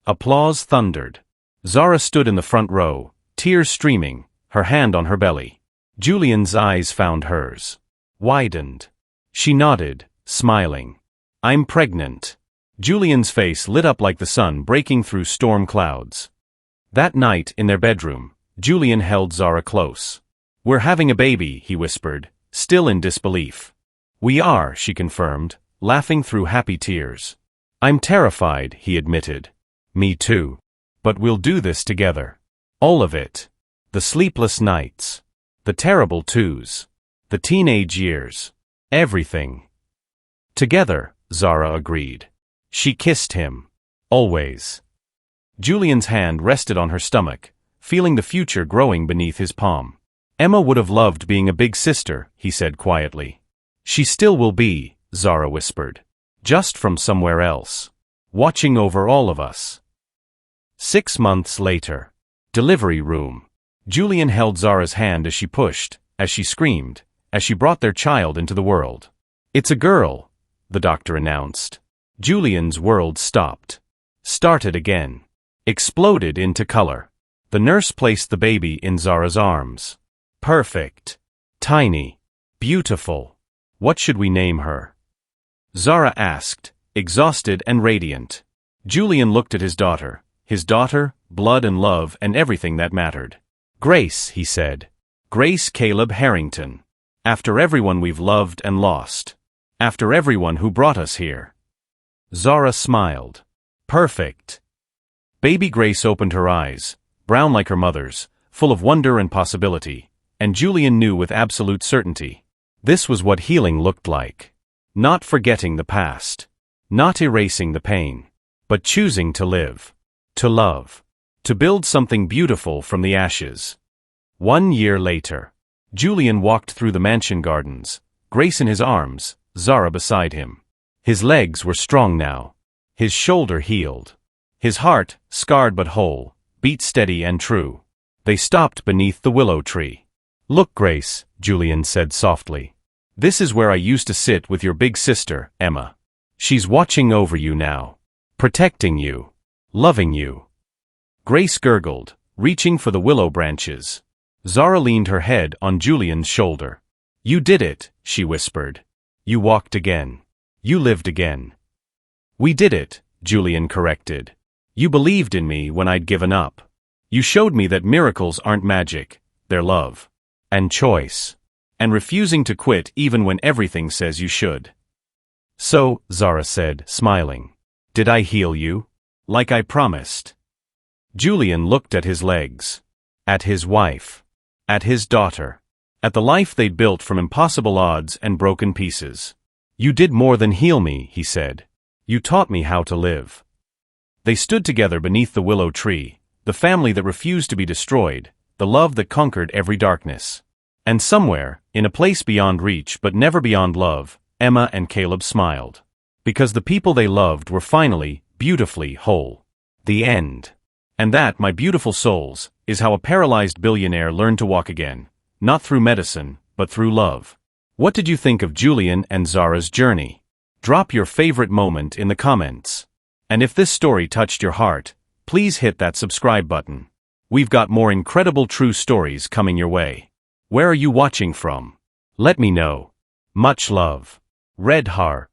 A: Applause thundered. Zara stood in the front row, tears streaming, her hand on her belly. Julian's eyes found hers. Widened. She nodded, smiling. "I'm pregnant." Julian's face lit up like the sun breaking through storm clouds. That night, in their bedroom, Julian held Zara close. "We're having a baby," he whispered, still in disbelief. "We are," she confirmed, laughing through happy tears. "I'm terrified," he admitted. "Me too. But we'll do this together. All of it. The sleepless nights. The terrible twos. The teenage years. Everything." "Together," Zara agreed. She kissed him. "Always." Julian's hand rested on her stomach, feeling the future growing beneath his palm. "Emma would have loved being a big sister," he said quietly. "She still will be," Zara whispered. "Just from somewhere else. Watching over all of us." 6 months later. Delivery room. Julian held Zara's hand as she pushed, as she screamed, as she brought their child into the world. "It's a girl," the doctor announced. Julian's world stopped. Started again. Exploded into color. The nurse placed the baby in Zara's arms. "Perfect. Tiny. Beautiful. What should we name her?" Zara asked, exhausted and radiant. Julian looked at his daughter, blood and love and everything that mattered. "Grace," he said. "Grace Caleb Harrington. After everyone we've loved and lost. After everyone who brought us here." Zara smiled. "Perfect." Baby Grace opened her eyes, brown like her mother's, full of wonder and possibility, and Julian knew with absolute certainty. This was what healing looked like. Not forgetting the past. Not erasing the pain. But choosing to live. To love. To build something beautiful from the ashes. 1 year later. Julian walked through the mansion gardens, Grace in his arms, Zara beside him. His legs were strong now. His shoulder healed. His heart, scarred but whole, beat steady and true. They stopped beneath the willow tree. "Look, Grace," Julian said softly. "This is where I used to sit with your big sister, Emma. She's watching over you now. Protecting you. Loving you." Grace gurgled, reaching for the willow branches. Zara leaned her head on Julian's shoulder. "You did it," she whispered. "You walked again. You lived again." "We did it," Julian corrected. "You believed in me when I'd given up. You showed me that miracles aren't magic, they're love. And choice. And refusing to quit even when everything says you should." "So," Zara said, smiling, "did I heal you? Like I promised?" Julian looked at his legs. At his wife. At his daughter. At the life they'd built from impossible odds and broken pieces. "You did more than heal me," he said. "You taught me how to live." They stood together beneath the willow tree, the family that refused to be destroyed, the love that conquered every darkness. And somewhere, in a place beyond reach but never beyond love, Emma and Caleb smiled. Because the people they loved were finally, beautifully whole. The end. And that, my beautiful souls, is how a paralyzed billionaire learned to walk again, not through medicine, but through love. What did you think of Julian and Zara's journey? Drop your favorite moment in the comments. And if this story touched your heart, please hit that subscribe button. We've got more incredible true stories coming your way. Where are you watching from? Let me know. Much love. Red Heart.